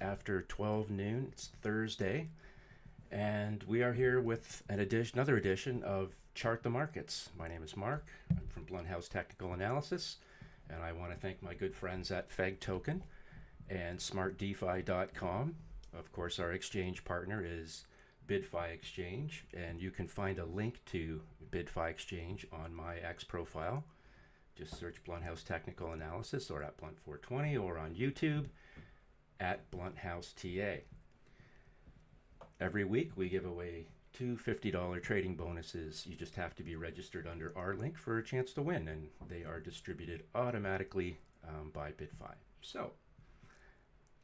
after 12 noon. It's Thursday, and we are here with another edition of Chart the Markets. My name is Mark. I'm from Blumhouse Technical Analysis, and I want to thank my good friends at FEG Token and SmartDefi.com. Of course, our exchange partner is BYDFi Exchange, and you can find a link to BYDFi Exchange on my X profile. Just search Blumhouse Technical Analysis or at Blunt420 or on YouTube at Blumhouse TA. Every week we give away two $50 trading bonuses. You just have to be registered under our link for a chance to win, and they are distributed automatically by BYDFi. So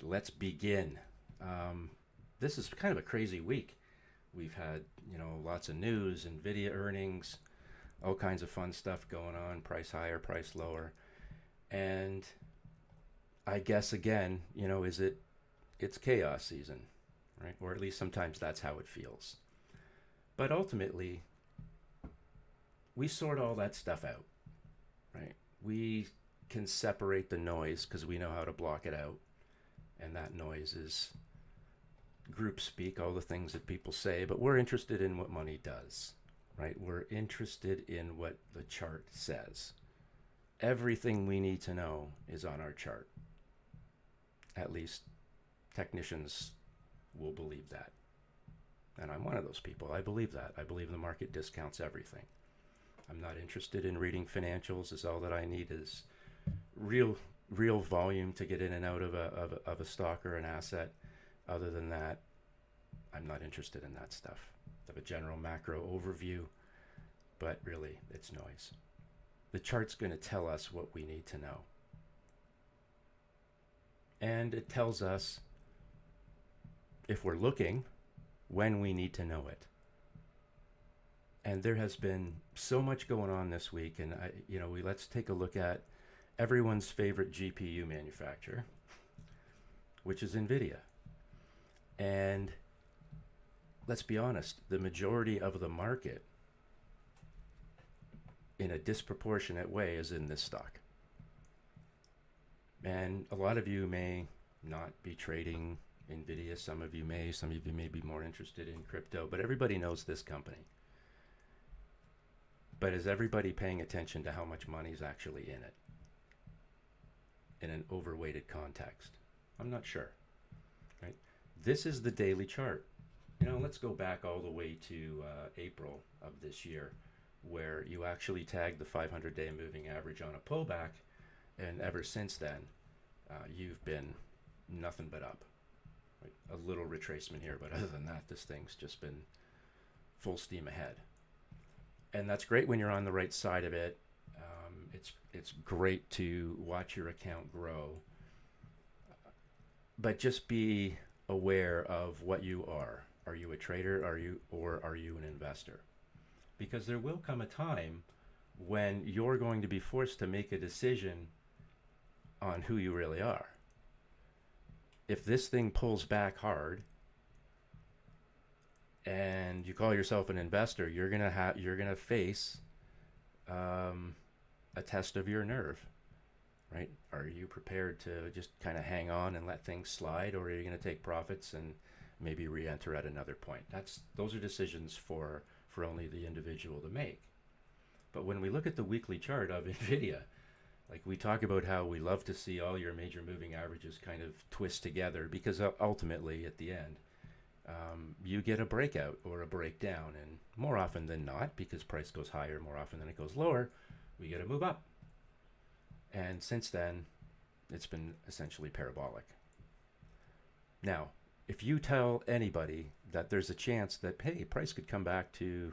let's begin. This is kind of a crazy week. We've had, lots of news, NVIDIA earnings, all kinds of fun stuff going on, price higher, price lower. And I guess, again, it's chaos season, right? Or at least sometimes that's how it feels. But ultimately, we sort all that stuff out, right? We can separate the noise because we know how to block it out. And that noise is group speak, all the things that people say, but we're interested in what money does, right? We're interested in what the chart says. Everything we need to know is on our chart. At least technicians will believe that. And I'm one of those people. I believe that. I believe the market discounts everything. I'm not interested in reading financials. Is all that I need is real volume to get in and out of a stock or an asset. Other than that, I'm not interested in that stuff. I have a general macro overview, but really, it's noise. The chart's going to tell us what we need to know. And it tells us, if we're looking, when we need to know it. And there has been so much going on this week, and let's take a look at everyone's favorite GPU manufacturer, which is NVIDIA. And let's be honest, the majority of the market in a disproportionate way is in this stock. And a lot of you may not be trading NVIDIA. Some of you may be more interested in crypto, but everybody knows this company. But is everybody paying attention to how much money is actually in it in an overweighted context? I'm not sure, right? This is the daily chart. Let's go back all the way to April of this year, where you actually tagged the 500-day moving average on a pullback, and ever since then, you've been nothing but up. Right? A little retracement here, but other than that, this thing's just been full steam ahead. And that's great when you're on the right side of it. It's great to watch your account grow, but just be aware of what you are. Are you a trader? Are you an investor? Because there will come a time when you're going to be forced to make a decision on who you really are. If this thing pulls back hard and you call yourself an investor, you're gonna face a test of your nerve, right? Are you prepared to just kind of hang on and let things slide, or are you going to take profits and maybe re-enter at another point? Those are decisions for only the individual to make. But when we look at the weekly chart of NVIDIA, like, we talk about how we love to see all your major moving averages kind of twist together, because ultimately at the end, you get a breakout or a breakdown, and more often than not, because price goes higher more often than it goes lower, we get a move up. And since then, it's been essentially parabolic. Now, if you tell anybody that there's a chance that, hey, price could come back to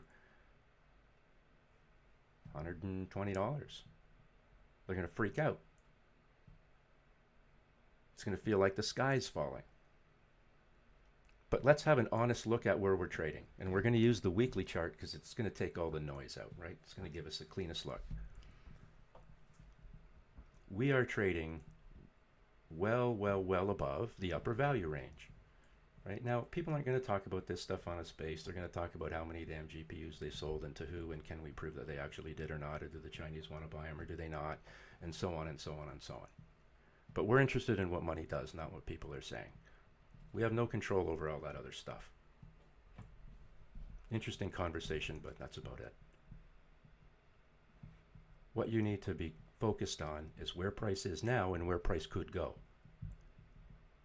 $120, they're going to freak out. It's going to feel like the sky's falling. But let's have an honest look at where we're trading. And we're going to use the weekly chart because it's going to take all the noise out, right? It's going to give us the cleanest look. We are trading well above the upper value range. Right now, people aren't going to talk about this stuff on a space. They're going to talk about how many damn GPUs they sold and to who, and can we prove that they actually did or not, or do the Chinese want to buy them or do they not, and so on and so on and so on. But we're interested in what money does, not what people are saying. We have no control over all that other stuff. Interesting conversation, but that's about it. What you need to be focused on is where price is now and where price could go.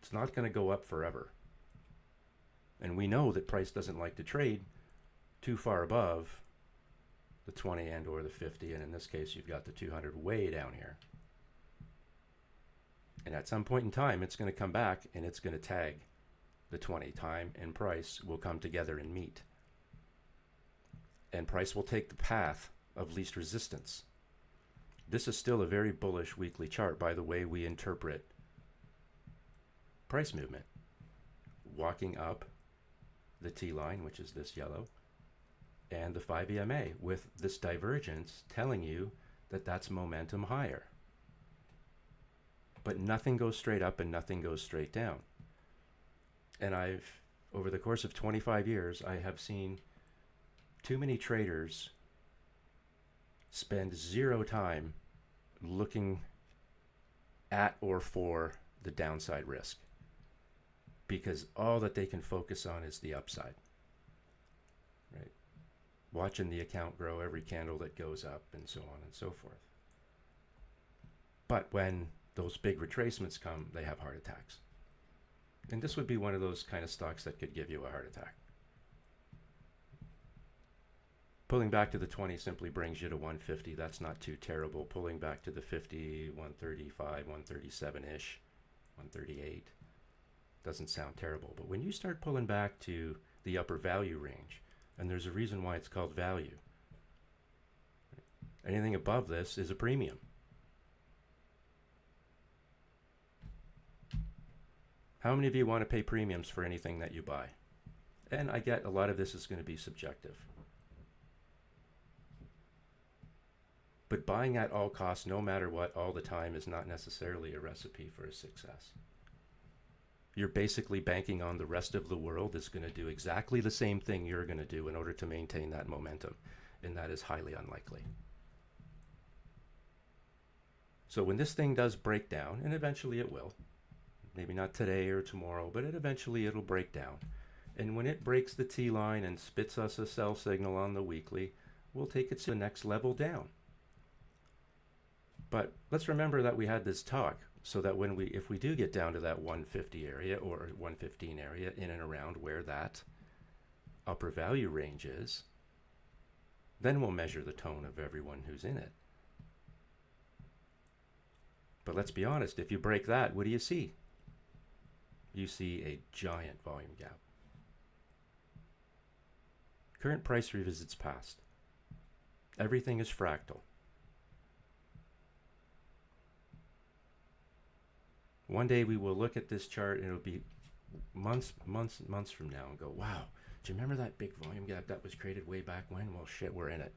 It's not going to go up forever. And we know that price doesn't like to trade too far above the 20 and or the 50, and in this case you've got the 200 way down here. And at some point in time it's going to come back and it's going to tag the 20. Time and price will come together and meet. And price will take the path of least resistance. This is still a very bullish weekly chart by the way we interpret price movement. Walking up the T line, which is this yellow, and the 5 EMA with this divergence telling you that that's momentum higher. But nothing goes straight up and nothing goes straight down. And over the course of 25 years, I have seen too many traders spend zero time looking at or for the downside risk, because all that they can focus on is the upside, right? Watching the account grow every candle that goes up and so on and so forth. But when those big retracements come, they have heart attacks. And this would be one of those kind of stocks that could give you a heart attack. Pulling back to the 20 simply brings you to 150. That's not too terrible. Pulling back to the 50, 135, 137-ish, 138 doesn't sound terrible. But when you start pulling back to the upper value range, and there's a reason why it's called value, anything above this is a premium. How many of you want to pay premiums for anything that you buy? And I get a lot of this is going to be subjective. But buying at all costs, no matter what, all the time is not necessarily a recipe for a success. You're basically banking on the rest of the world is going to do exactly the same thing you're going to do in order to maintain that momentum, and that is highly unlikely. So when this thing does break down, and eventually it will, maybe not today or tomorrow, but eventually it'll break down. And when it breaks the T line and spits us a sell signal on the weekly, we'll take it to the next level down. But let's remember that we had this talk so that if we do get down to that 150 area or 115 area, in and around where that upper value range is, then we'll measure the tone of everyone who's in it. But let's be honest, if you break that, what do you see? You see a giant volume gap. Current price revisits past. Everything is fractal. One day we will look at this chart and it'll be months from now and go, wow, do you remember that big volume gap that was created way back when? Well, shit, we're in it.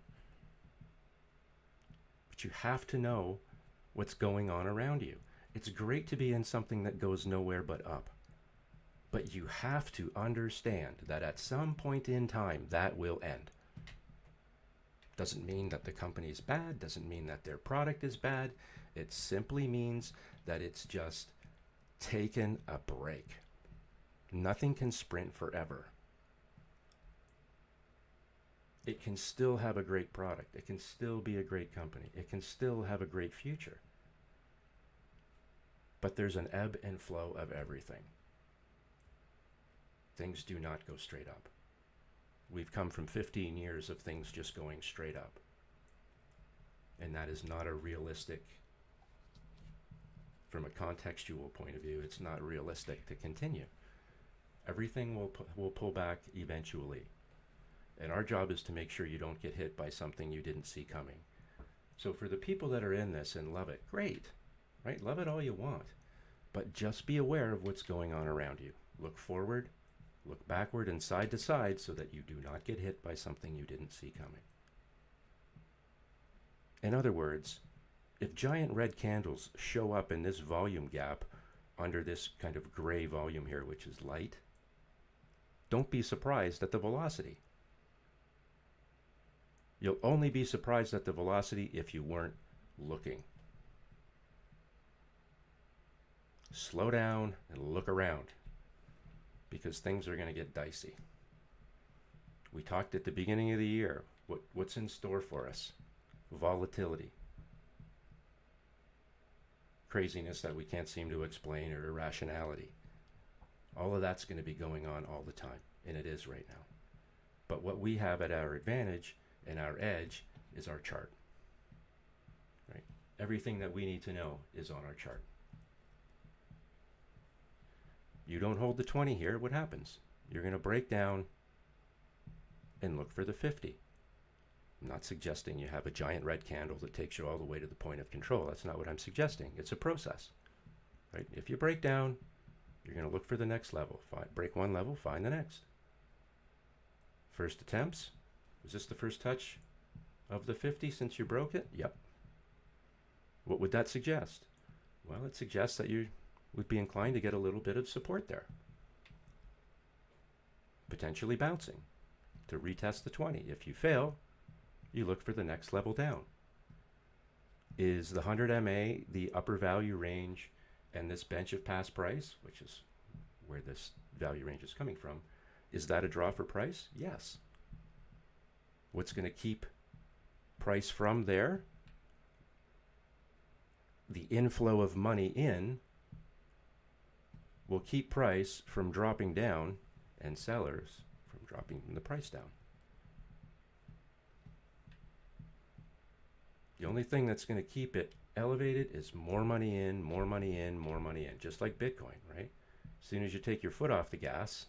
But you have to know what's going on around you. It's great to be in something that goes nowhere but up. But you have to understand that at some point in time, that will end. Doesn't mean that the company is bad, doesn't mean that their product is bad. It simply means that it's just taken a break. Nothing can sprint forever. It can still have a great product. It can still be a great company. It can still have a great future. But there's an ebb and flow of everything. Things do not go straight up. We've come from 15 years of things just going straight up. And that is not a realistic, from a contextual point of view, it's not realistic to continue. Everything will pull back eventually. And our job is to make sure you don't get hit by something you didn't see coming. So for the people that are in this and love it, great, right? Love it all you want. But just be aware of what's going on around you. Look forward, look backward and side to side so that you do not get hit by something you didn't see coming. In other words, if giant red candles show up in this volume gap under this kind of gray volume here, which is light, don't be surprised at the velocity. You'll only be surprised at the velocity if you weren't looking. Slow down and look around. because things are going to get dicey. We talked at the beginning of the year. What's in store for us? Volatility. Craziness that we can't seem to explain, or irrationality. All of that's going to be going on all the time, and it is right now. But what we have at our advantage and our edge is our chart. Right? Everything that we need to know is on our chart. You don't hold the 20 here, what happens? You're going to break down and look for the 50. I'm not suggesting you have a giant red candle that takes you all the way to the point of control. That's not what I'm suggesting. It's a process. Right? If you break down, you're going to look for the next level. Break one level, find the next. First attempts. Is this the first touch of the 50 since you broke it? Yep. What would that suggest? Well, it suggests that you would be inclined to get a little bit of support there. Potentially bouncing to retest the 20. If you fail, you look for the next level down. Is the 100 MA the upper value range, and this bench of past price, which is where this value range is coming from, is that a draw for price? Yes. What's going to keep price from there? The inflow of money in will keep price from dropping down and sellers from dropping the price down. The only thing that's going to keep it elevated is more money in, more money in, more money in. Just like Bitcoin, right? As soon as you take your foot off the gas,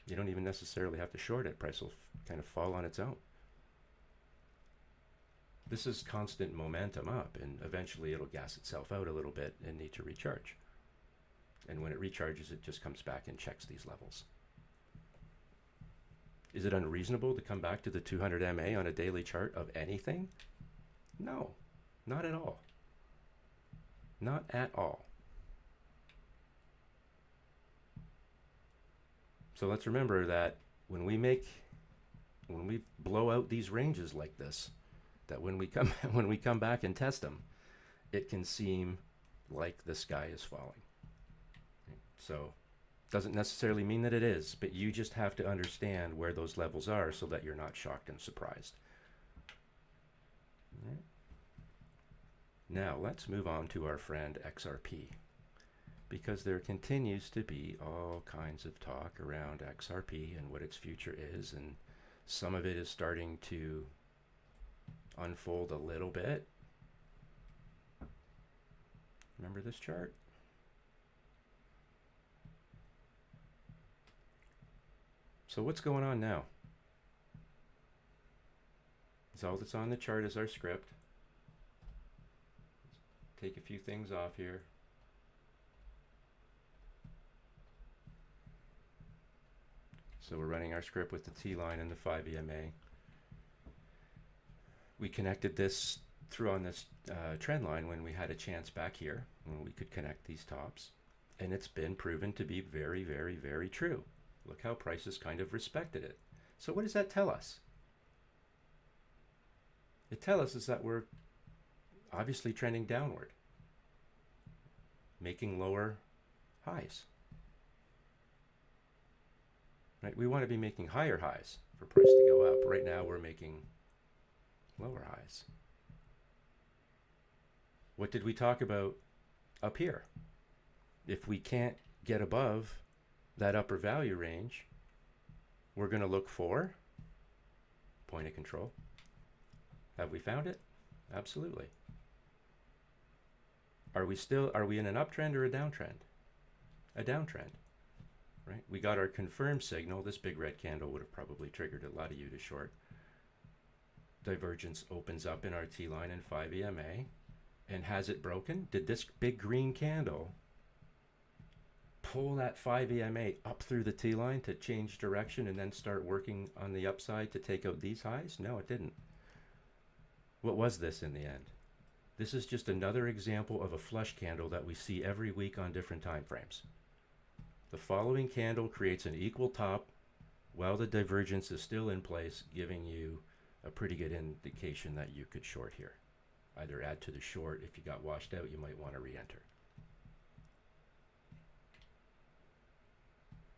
you don't even necessarily have to short it. Price will kind of fall on its own. This is constant momentum up, and eventually it'll gas itself out a little bit and need to recharge. And when it recharges, it just comes back and checks these levels. Is it unreasonable to come back to the 200 MA on a daily chart of anything? No, not at all. Not at all. So let's remember that when we blow out these ranges like this, that when we come back and test them, it can seem like the sky is falling. So doesn't necessarily mean that it is, but you just have to understand where those levels are so that you're not shocked and surprised. All right. Now let's move on to our friend XRP, because there continues to be all kinds of talk around XRP and what its future is, and some of it is starting to unfold a little bit. Remember this chart? So what's going on now? So all that's on the chart is our script. Let's take a few things off here. So we're running our script with the T line and the 5 EMA. We connected this through on this trend line when we had a chance back here, when we could connect these tops. And it's been proven to be very, very, very true. Look how prices kind of respected it. So what does that tell us? It tells us is that we're obviously trending downward, making lower highs. Right? We want to be making higher highs for price to go up. Right now we're making lower highs. What did we talk about up here? If we can't get above that upper value range, we're going to look for point of control. Have we found it? Absolutely. Are we in an uptrend or a downtrend? A downtrend, right? We got our confirmed signal. This big red candle would have probably triggered a lot of you to short. Divergence opens up in our T line and 5 EMA. And has it broken? Did this big green candle pull that 5 EMA up through the T line to change direction and then start working on the upside to take out these highs? No, it didn't. What was this in the end? This is just another example of a flush candle that we see every week on different time frames. The following candle creates an equal top while the divergence is still in place, giving you a pretty good indication that you could short here. Either add to the short. If you got washed out, you might want to re-enter.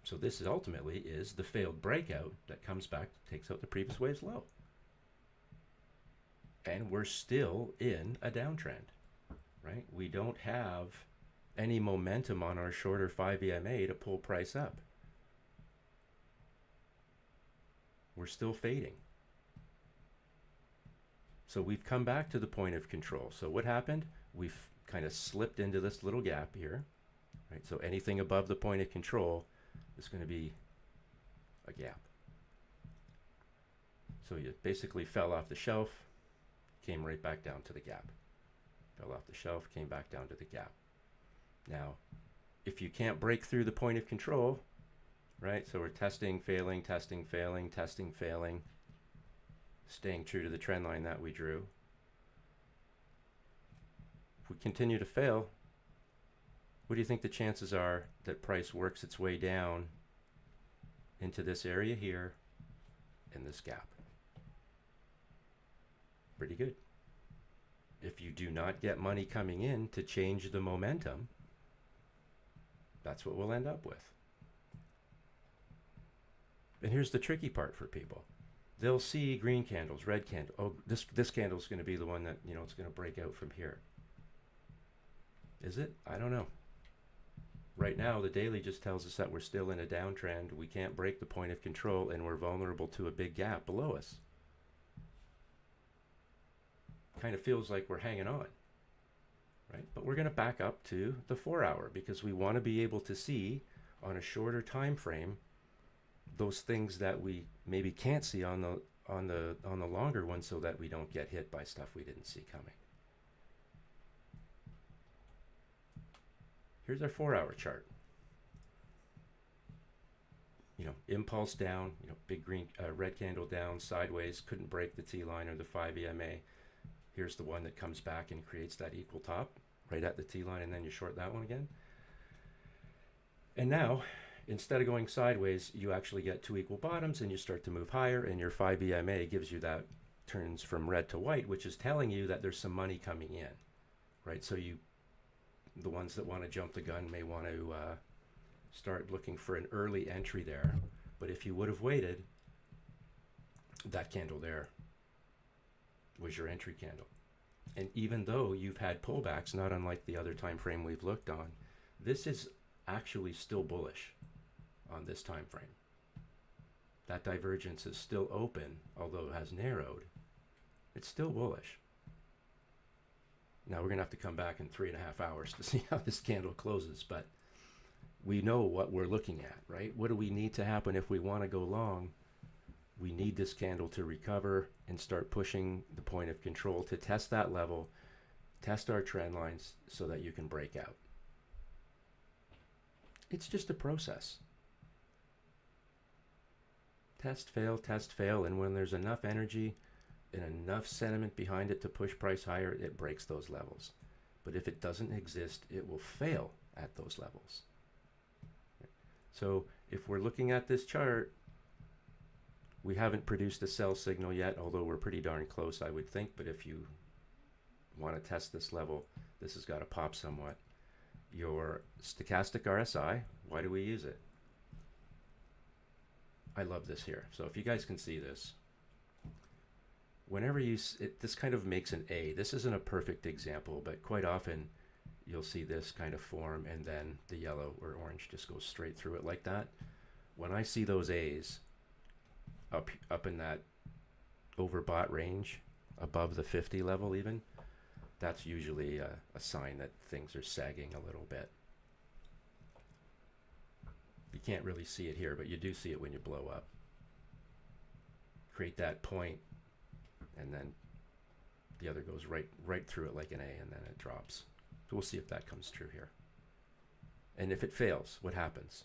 So this is ultimately is the failed breakout that comes back, takes out the previous wave's low. And we're still in a downtrend, right? We don't have any momentum on our shorter 5 EMA to pull price up. We're still fading. So we've come back to the point of control. So what happened? We've kind of slipped into this little gap here, right? So anything above the point of control is going to be a gap. So you basically fell off the shelf, came right back down to the gap. Fell off the shelf, came back down to the gap. Now, if you can't break through the point of control, right? So we're testing, failing, testing, failing, testing, failing, staying true to the trend line that we drew. If we continue to fail, what do you think the chances are that price works its way down into this area here in this gap? Pretty good. If you do not get money coming in to change the momentum, that's what we'll end up with. And here's the tricky part for people. They'll see green candles, red candle. Oh, this candle is going to be the one that, you know, it's going to break out from here. Is it? I don't know. Right now, the daily just tells us that we're still in a downtrend. We can't break the point of control, and we're vulnerable to a big gap below us. Kind of feels like we're hanging on, right? But we're going to back up to the 4 hour because we want to be able to see on a shorter time frame those things that we maybe can't see on the longer one, so that we don't get hit by stuff we didn't see coming. Here's our 4 hour chart. You know, impulse down, you know, big green, red candle down, sideways, couldn't break the T line or the 5 EMA. Here's the one that comes back and creates that equal top right at the T line, and then you short that one again. And now, instead of going sideways, you actually get two equal bottoms and you start to move higher, and your 5 EMA gives you that turns from red to white, which is telling you that there's some money coming in, right? So the ones that want to jump the gun may want to start looking for an early entry there. But if you would have waited, that candle there was your entry candle. And even though you've had pullbacks, not unlike the other time frame we've looked on, this is actually still bullish on this time frame. That divergence is still open, although it has narrowed. It's still bullish. Now we're going to have to come back in 3.5 hours to see how this candle closes, but we know what we're looking at, right? What do we need to happen if we want to go long? We need this candle to recover and start pushing the point of control to test that level, test our trend lines so that you can break out. It's just a process. Test, fail, and when there's enough energy and enough sentiment behind it to push price higher, it breaks those levels. But if it doesn't exist, it will fail at those levels. So if we're looking at this chart, we haven't produced a sell signal yet, although we're pretty darn close, I would think. But if you want to test this level, this has got to pop somewhat. Your stochastic RSI, why do we use it? I love this here. So if you guys can see this, whenever this kind of makes an A. This isn't a perfect example, but quite often you'll see this kind of form, and then the yellow or orange just goes straight through it like that. When I see those A's up in that overbought range, above the 50 level even, that's usually a sign that things are sagging a little bit. You can't really see it here, but you do see it when you blow up. Create that point, and then the other goes right through it like an A, and then it drops. So we'll see if that comes true here. And if it fails, what happens?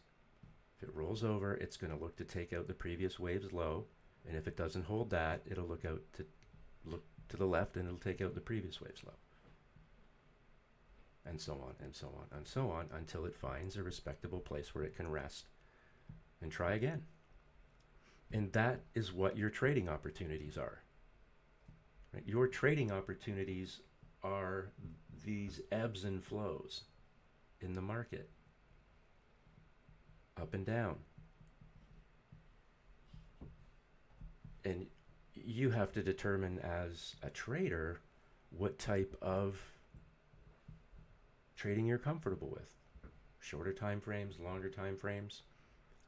If it rolls over, it's going to look to take out the previous wave's low, and if it doesn't hold that, it'll look to the left, and it'll take out the previous wave's low. And so on, and so on, and so on, until it finds a respectable place where it can rest and try again. And that is what your trading opportunities are. Right? Your trading opportunities are these ebbs and flows in the market. Up and down, And you have to determine as a trader what type of trading you're comfortable with. Shorter time frames, longer time frames.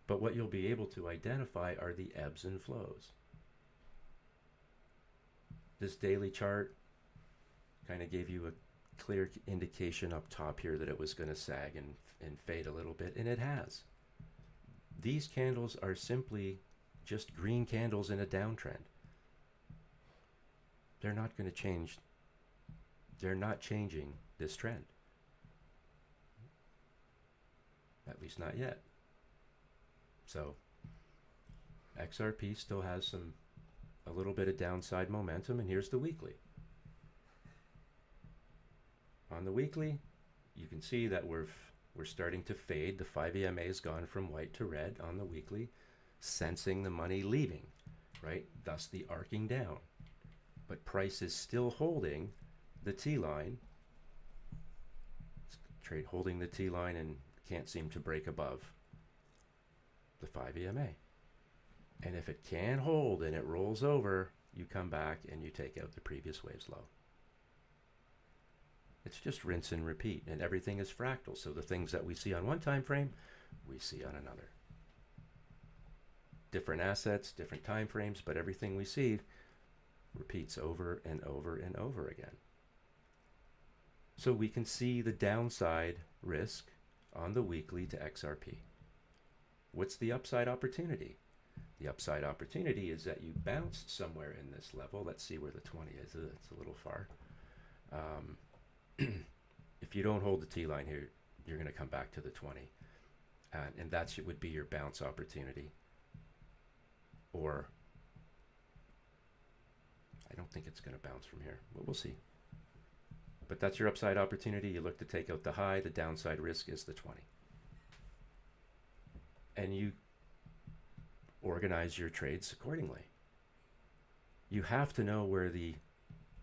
But what you'll be able to identify are the ebbs and flows. This daily chart kind of gave you a clear indication up top here that it was going to sag and fade a little bit, and it has. These candles are simply just green candles in a downtrend. They're not going to change. They're not changing this trend. At least not yet. So XRP still has a little bit of downside momentum, and here's the weekly. On the weekly, you can see that we're starting to fade. The 5 EMA has gone from white to red on the weekly, sensing the money leaving, right? Thus the arcing down. But price is still holding the T-line. Trade holding the T-line and can't seem to break above the 5 EMA. And if it can hold and it rolls over, you come back and you take out the previous wave's low. It's just rinse and repeat, and everything is fractal. So the things that we see on one time frame, we see on another. Different assets, different time frames, but everything we see repeats over and over and over again. So we can see the downside risk on the weekly to XRP. What's the upside opportunity? The upside opportunity is that you bounce somewhere in this level. Let's see where the 20 is. It's a little far. If you don't hold the T-line here, you're going to come back to the 20. And that would be your bounce opportunity. Or, I don't think it's going to bounce from here, but we'll see. But that's your upside opportunity. You look to take out the high. The downside risk is the 20. And you organize your trades accordingly. You have to know where the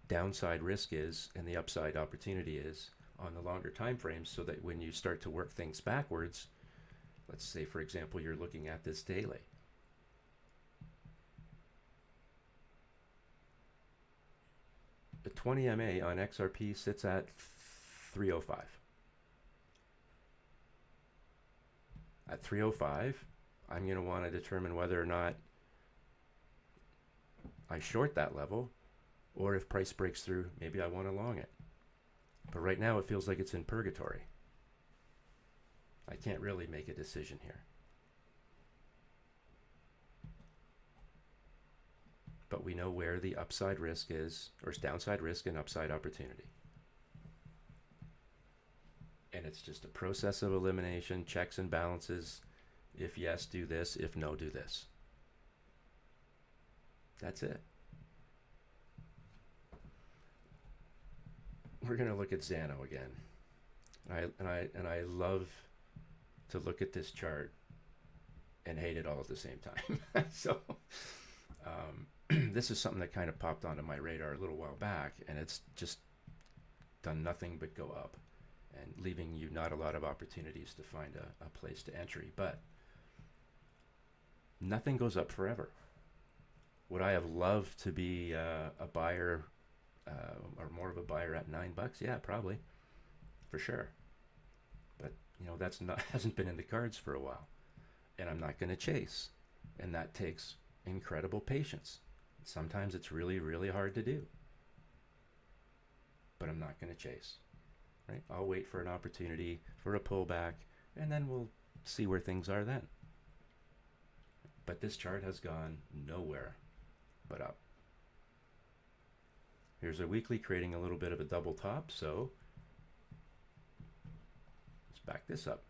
downside risk is and the upside opportunity is on the longer time frames, so that when you start to work things backwards, let's say, for example, you're looking at this daily. The 20 MA on XRP sits at 305. At 305, I'm going to want to determine whether or not I short that level, or if price breaks through, maybe I want to long it. But right now it feels like it's in purgatory. I can't really make a decision here. But we know where the upside risk is, or downside risk and upside opportunity. And it's just a process of elimination, checks and balances. If yes, do this. If no, do this. That's it. We're going to look at Xano again. And I love to look at this chart and hate it all at the same time. So this is something that kind of popped onto my radar a little while back, and it's just done nothing but go up, and leaving you not a lot of opportunities to find a place to entry. But nothing goes up forever. Would I have loved to be a buyer, or more of a buyer at $9? Yeah, probably, for sure. But you know, that's not hasn't been in the cards for a while, and I'm not going to chase, and that takes incredible patience. Sometimes it's really, really hard to do, but I'm not going to chase. Right? I'll wait for an opportunity for a pullback, and then we'll see where things are then. But this chart has gone nowhere but up. Here's a weekly creating a little bit of a double top, so let's back this up.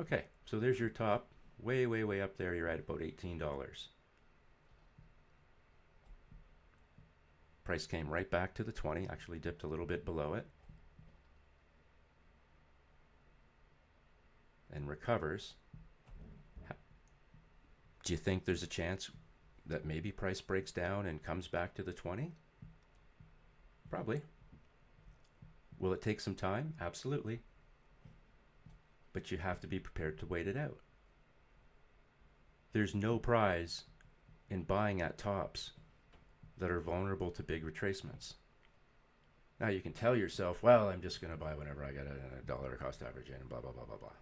Okay, so there's your top, way, way, way up there. You're at about $18. Price came right back to the 20, actually dipped a little bit below it, and recovers. Do you think there's a chance that maybe price breaks down and comes back to the 20? Probably. Will it take some time? Absolutely. But you have to be prepared to wait it out. There's no prize in buying at tops that are vulnerable to big retracements. Now you can tell yourself, well, I'm just going to buy whenever I get a dollar cost average in and blah, blah, blah, blah, blah.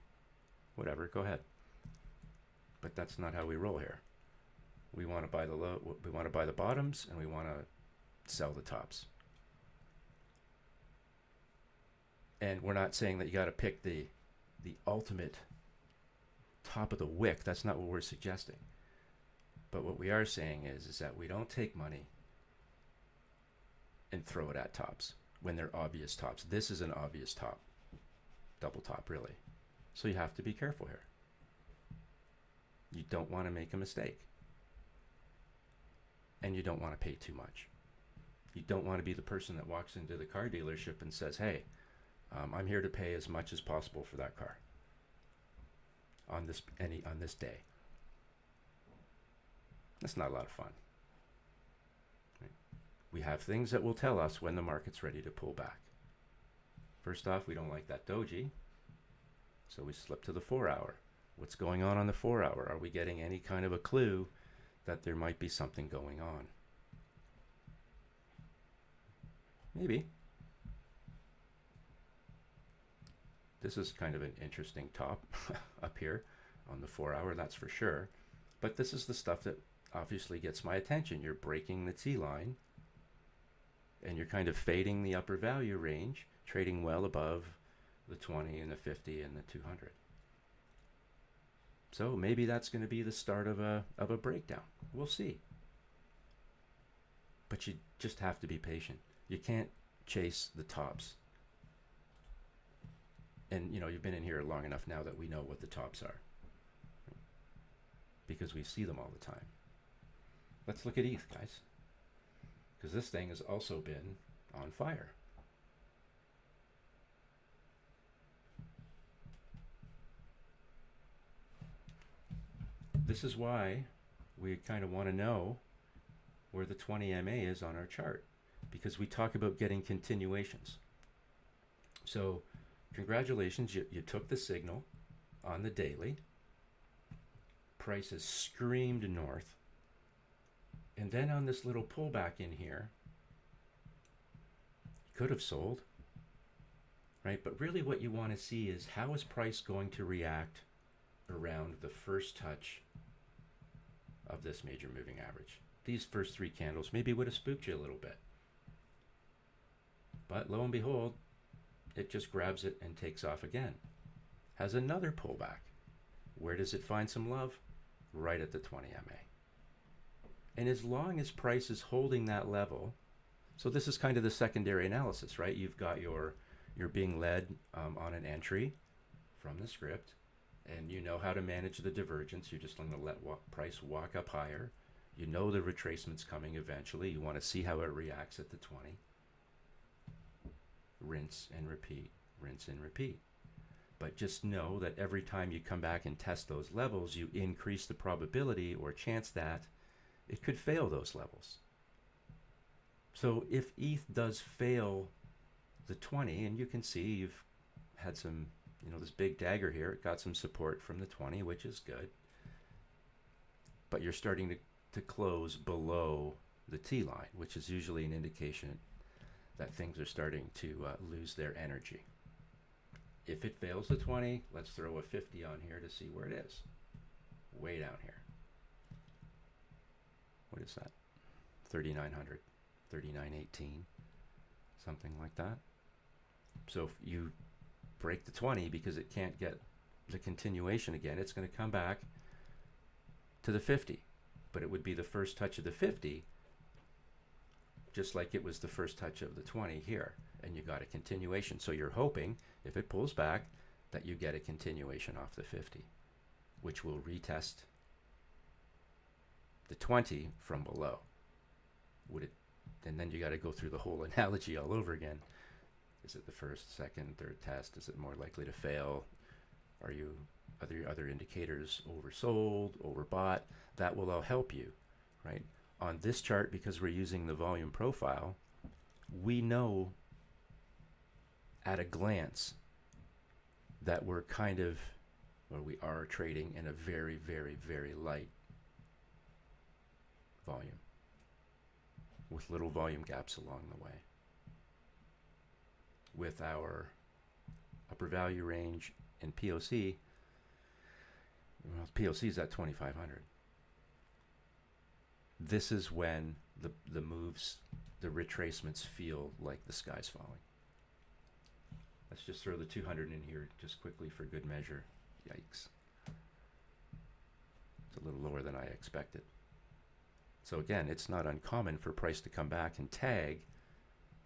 Whatever, go ahead. But that's not how we roll here. We want to buy the low, we want to buy the bottoms, and we want to sell the tops. And we're not saying that you got to pick the ultimate top of the wick. That's not what we're suggesting. But what we are saying is that we don't take money and throw it at tops when they're obvious tops. This is an obvious top, double top really. So you have to be careful here. You don't want to make a mistake. And you don't want to pay too much. You don't want to be the person that walks into the car dealership and says, hey, I'm here to pay as much as possible for that car on this day. That's not a lot of fun. Right? We have things that will tell us when the market's ready to pull back. First off, we don't like that doji, so we slip to the 4-hour. What's going on the 4-hour? Are we getting any kind of a clue that there might be something going on? Maybe. This is kind of an interesting top up here on the 4-hour, that's for sure. But this is the stuff that obviously gets my attention. You're breaking the T-line, and you're kind of fading the upper value range, trading well above the 20 and the 50 and the 200. So maybe that's going to be the start of a breakdown. We'll see. But you just have to be patient. You can't chase the tops. And you know, you've been in here long enough now that we know what the tops are, because we see them all the time. Let's look at ETH, guys, because this thing has also been on fire. This is why we kind of want to know where the 20 MA is on our chart, because we talk about getting continuations. So congratulations, you took the signal on the daily. Price has screamed north. And then on this little pullback in here, you could have sold, right? But really what you want to see is, how is price going to react around the first touch of this major moving average? These first 3 candles maybe would have spooked you a little bit. But lo and behold, it just grabs it and takes off again. Has another pullback. Where does it find some love? Right at the 20 MA. And as long as price is holding that level, so this is kind of the secondary analysis, right? You've got you're being led on an entry from the script, and you know how to manage the divergence. You're just going to let price walk up higher. You know the retracement's coming eventually. You want to see how it reacts at the 20. Rinse and repeat, rinse and repeat. But just know that every time you come back and test those levels, you increase the probability or chance that it could fail those levels. So if ETH does fail the 20, and you can see you've had some, you know, this big dagger here, it got some support from the 20, which is good. But you're starting to close below the T line, which is usually an indication that things are starting to lose their energy. If it fails the 20, let's throw a 50 on here to see where it is. Way down here. What is that? 3,900, 3,918, something like that. So if you break the 20 because it can't get the continuation again, it's going to come back to the 50. But it would be the first touch of the 50, just like it was the first touch of the 20 here, and you got a continuation. So you're hoping, if it pulls back, that you get a continuation off the 50, which will retest the 20 from below. Would it? And then you got to go through the whole analogy all over again. Is it the first, second, third test? Is it more likely to fail? Are you other indicators oversold, overbought? That will all help you, right? On this chart, because we're using the volume profile, we know at a glance that we're kind of, or we are trading in a very, very, very light volume with little volume gaps along the way. With our upper value range in POC, well, POC is at 2500. This is when the moves, the retracements feel like the sky's falling. Let's just throw the 200 in here just quickly for good measure. Yikes. It's a little lower than I expected. So again, it's not uncommon for price to come back and tag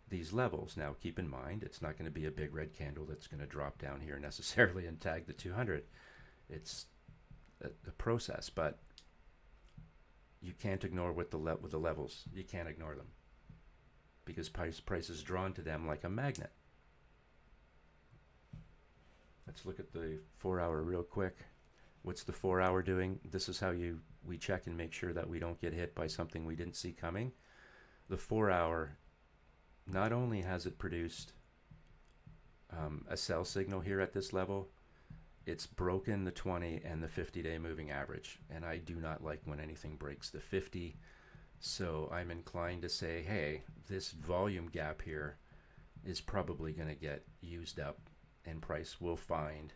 these levels. Now keep in mind, it's not going to be a big red candle that's going to drop down here necessarily and tag the 200. It's a process, but you can't ignore what the levels. You can't ignore them because price is drawn to them like a magnet. Let's look at the 4-hour real quick. What's the 4-hour doing? This is how we check and make sure that we don't get hit by something we didn't see coming. The 4-hour, not only has it produced a sell signal here at this level, it's broken the 20 and the 50-day moving average. And I do not like when anything breaks the 50. So I'm inclined to say, hey, this volume gap here is probably going to get used up and price will find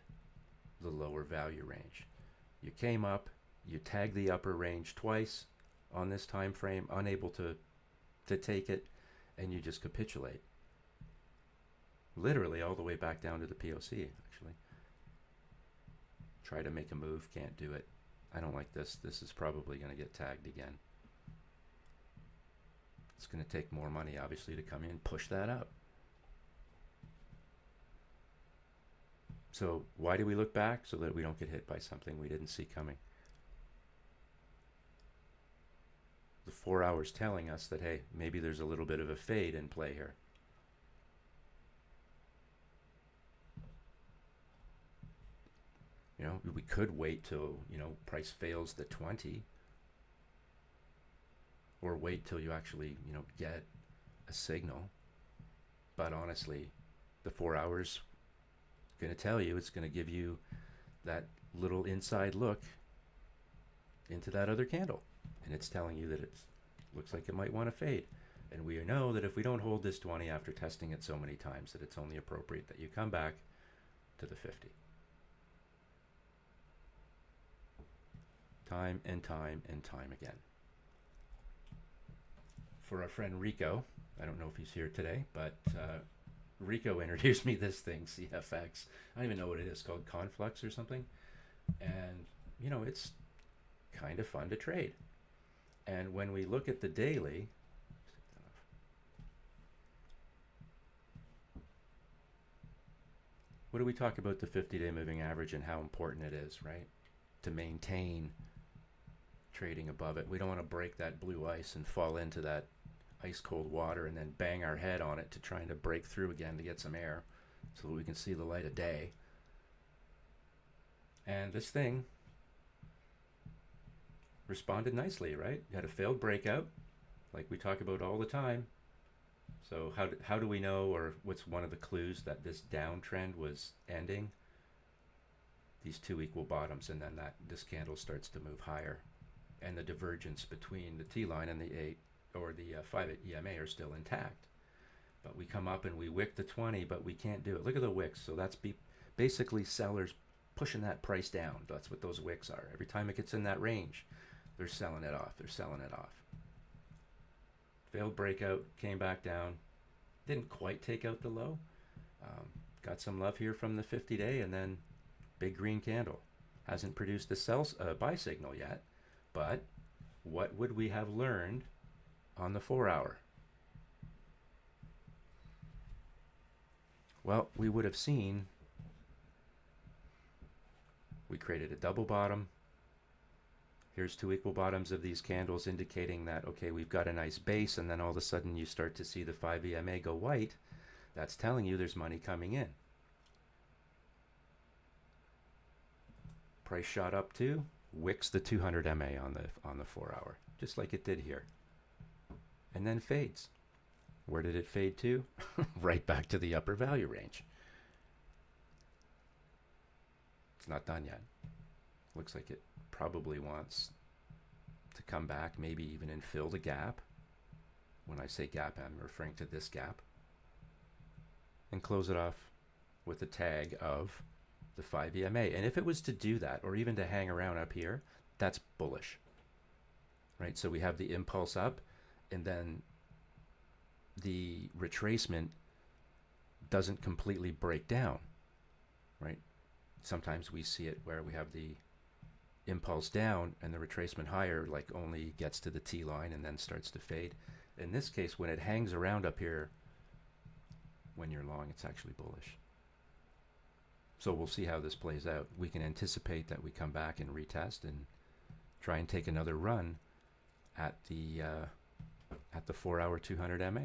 the lower value range. You came up, you tagged the upper range twice on this time frame, unable to take it, and you just capitulate. Literally all the way back down to the POC, actually. Try to make a move, can't do it. I don't like this. This is probably going to get tagged again. It's going to take more money, obviously, to come in and push that up. So why do we look back? So that we don't get hit by something we didn't see coming. The 4 hours telling us that, hey, maybe there's a little bit of a fade in play here. You know, we could wait till, you know, price fails the 20, or wait till you actually, you know, get a signal. But honestly, the 4 hours going to tell you, it's going to give you that little inside look into that other candle, and it's telling you that it looks like it might want to fade. And we know that if we don't hold this 20 after testing it so many times, that it's only appropriate that you come back to the 50. Time and time and time again. For our friend Rico, I don't know if he's here today, but Rico introduced me this thing, CFX. I don't even know what it is, called Conflux or something. And, you know, it's kind of fun to trade. And when we look at the daily, what do we talk about the 50-day moving average and how important it is, right? To maintain trading above it. We don't want to break that blue ice and fall into that ice cold water and then bang our head on it to trying to break through again to get some air so that we can see the light of day. And this thing responded nicely, right? You had a failed breakout like we talk about all the time. So how do we know, or what's one of the clues that this downtrend was ending? These two equal bottoms, and then this candle starts to move higher, and the divergence between the T line and the 8 or the 5 EMA are still intact. But we come up and we wick the 20, but we can't do it. Look at the wicks. So that's basically sellers pushing that price down. That's what those wicks are. Every time it gets in that range, they're selling it off. They're selling it off. Failed breakout, came back down, didn't quite take out the low. Got some love here from the 50-day, and then big green candle. Hasn't produced a buy signal yet, but what would we have learned on the 4-hour? Well, we would have seen we created a double bottom. Here's two equal bottoms of these candles indicating that, okay, we've got a nice base, and then all of a sudden you start to see the 5 EMA go white. That's telling you there's money coming in. Price shot up to, wicks the 200 MA on the 4-hour, just like it did here. And then fades. Where did it fade to? Right back to the upper value range. It's not done yet. Looks like it probably wants to come back, maybe even and fill the gap. When I say gap, I'm referring to this gap. And close it off with a tag of the 5 EMA. And if it was to do that, or even to hang around up here, that's bullish, right? So we have the impulse up, and then the retracement doesn't completely break down, right? Sometimes we see it where we have the impulse down and the retracement higher, like only gets to the T line and then starts to fade. In this case, when it hangs around up here, when you're long, it's actually bullish. So we'll see how this plays out. We can anticipate that we come back and retest and try and take another run at the 4-hour 200 MA.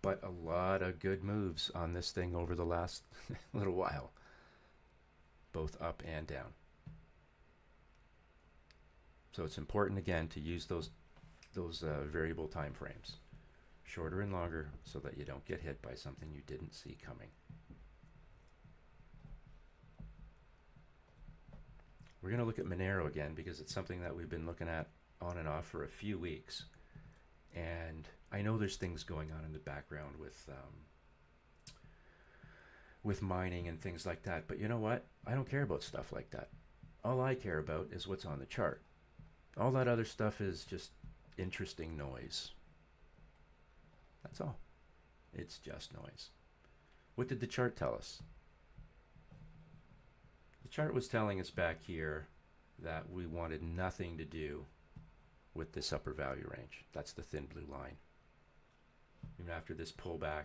But a lot of good moves on this thing over the last little while, both up and down. So it's important, again, to use those variable time frames, shorter and longer, so that you don't get hit by something you didn't see coming. We're going to look at Monero again because it's something that we've been looking at on and off for a few weeks. And I know there's things going on in the background with mining and things like that. But you know what? I don't care about stuff like that. All I care about is what's on the chart. All that other stuff is just interesting noise. That's all. It's just noise. What did the chart tell us? The chart was telling us back here that we wanted nothing to do with this upper value range. That's the thin blue line. Even after this pullback,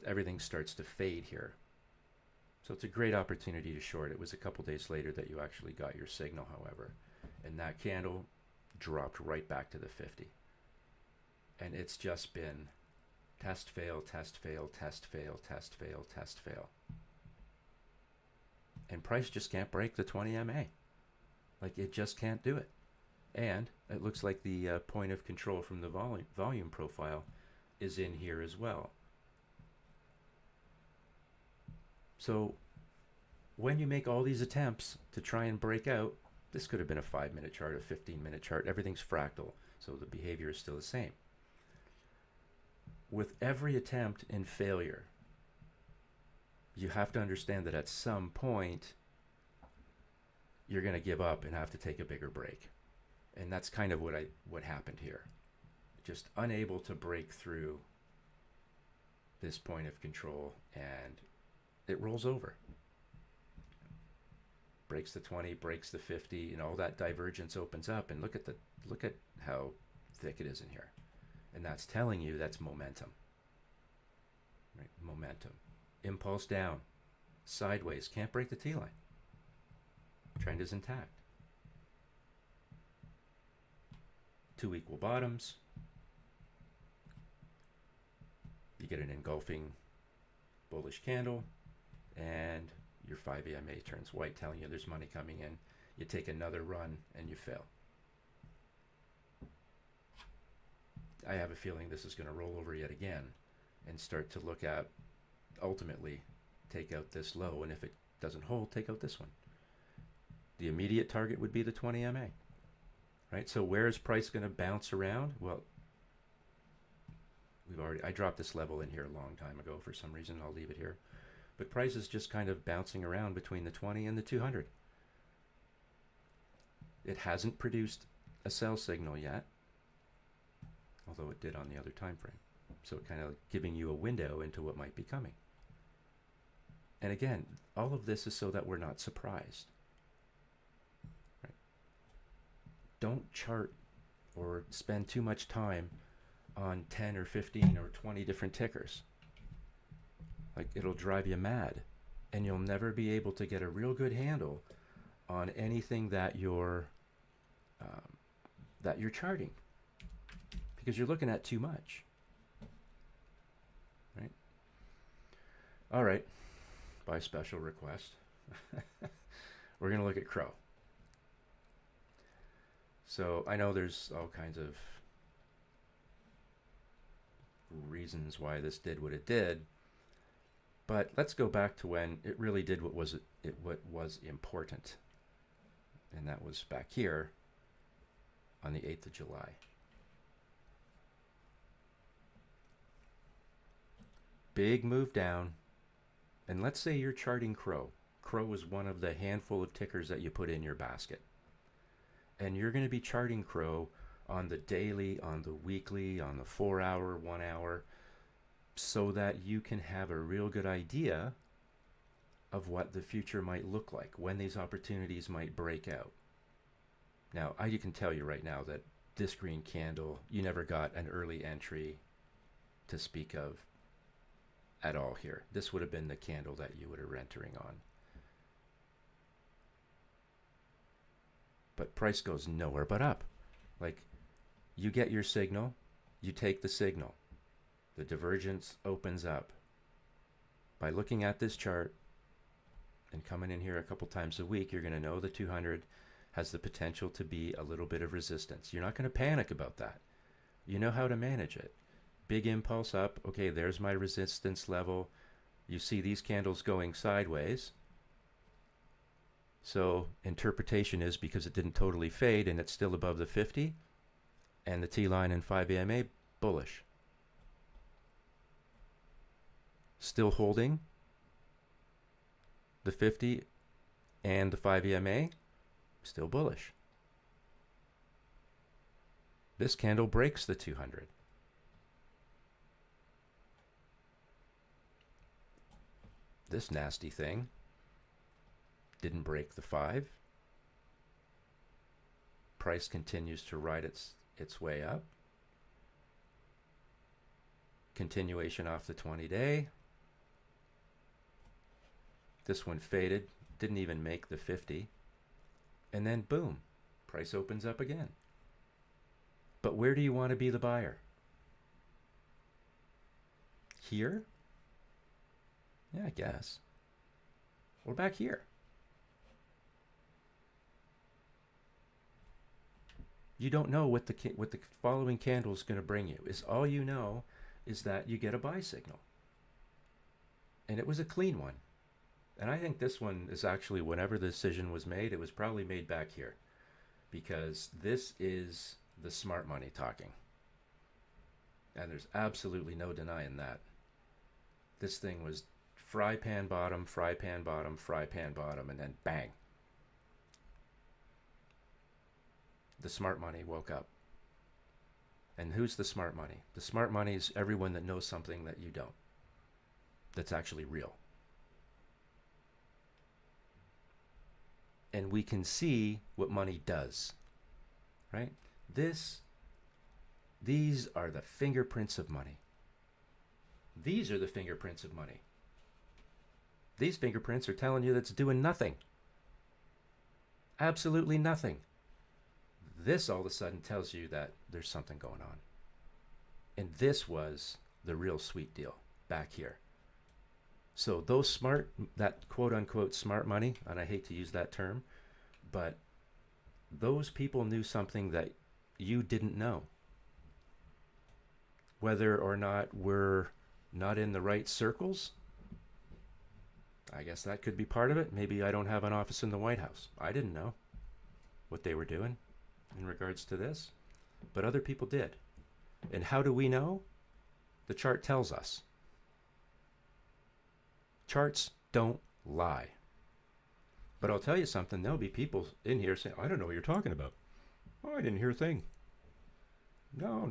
everything starts to fade here. So it's a great opportunity to short. It was a couple days later that you actually got your signal, however. And that candle dropped right back to the 50. And it's just been test, fail, test, fail, test, fail, test, fail, test, fail. And price just can't break the 20 MA. Like, it just can't do it. And it looks like the point of control from the volume profile is in here as well. So when you make all these attempts to try and break out, this could have been a 5-minute chart, a 15-minute chart. Everything's fractal, so the behavior is still the same. With every attempt and failure, you have to understand that at some point, you're going to give up and have to take a bigger break. And that's kind of what happened here. Just unable to break through this point of control, and it rolls over. Breaks the 20, breaks the 50, and all that divergence opens up, and look at how thick it is in here. And that's telling you that's momentum. Right? Momentum. Impulse down. Sideways. Can't break the T-line. Trend is intact. 2 equal bottoms. You get an engulfing bullish candle, and your 5 EMA turns white, telling you there's money coming in. You take another run and you fail. I have a feeling this is going to roll over yet again and start to look at, ultimately, take out this low, and if it doesn't hold, take out this one. The immediate target would be the 20 MA, right? So where is price going to bounce around? Well, I dropped this level in here a long time ago for some reason. I'll leave it here. But price is just kind of bouncing around between the 20 and the 200. It hasn't produced a sell signal yet, although it did on the other time frame. So kind of giving you a window into what might be coming. And again, all of this is so that we're not surprised. Right? Don't chart or spend too much time on 10 or 15 or 20 different tickers. Like, it'll drive you mad, and you'll never be able to get a real good handle on anything that you're charting, because you're looking at too much. Right? All right. By special request, we're going to look at Crow. So I know there's all kinds of reasons why this did what it did, But let's go back to when it really did what was important, and that was back here on the 8th of July. Big move down, and let's say you're charting Crow. Crow is one of the handful of tickers that you put in your basket. And you're going to be charting Crow on the daily, on the weekly, on the 4-hour, 1 hour, so that you can have a real good idea of what the future might look like, when these opportunities might break out. Now, I can tell you right now that this green candle, you never got an early entry to speak of at all here. This would have been the candle that you would have entering on. But price goes nowhere but up. Like, you get your signal, you take the signal. The divergence opens up. By looking at this chart and coming in here a couple times a week, you're going to know the 200 has the potential to be a little bit of resistance. You're not going to panic about that. You know how to manage it. Big impulse up. Okay, there's my resistance level. You see these candles going sideways. So interpretation is because it didn't totally fade and it's still above the 50, and the T-line and 5 EMA bullish. Still holding the 50 and the 5 EMA, still bullish. This candle breaks the 200. This nasty thing didn't break the 5. Price continues to ride its way up. Continuation off the 20-day. This one faded, didn't even make the 50. And then boom, price opens up again. But where do you want to be the buyer? Here? Yeah, I guess. Or back here. You don't know what the following candle is going to bring you. Is all you know is that you get a buy signal. And it was a clean one. And I think this one is actually, whenever the decision was made, it was probably made back here. Because this is the smart money talking. And there's absolutely no denying that. This thing was fry pan bottom, fry pan bottom, fry pan bottom, and then bang. The smart money woke up. And who's the smart money? The smart money is everyone that knows something that you don't. That's actually real. And we can see what money does, right? These are the fingerprints of money. These are the fingerprints of money. These fingerprints are telling you that it's doing nothing. Absolutely nothing. This all of a sudden tells you that there's something going on. And this was the real sweet deal back here. So that quote unquote smart money, and I hate to use that term, but those people knew something that you didn't know. Whether or not we're not in the right circles, I guess that could be part of it. Maybe I don't have an office in the White House. I didn't know what they were doing in regards to this, but other people did. And how do we know? The chart tells us. Charts don't lie. But I'll tell you something, there'll be people in here saying, I don't know what you're talking about. Oh, I didn't hear a thing. No,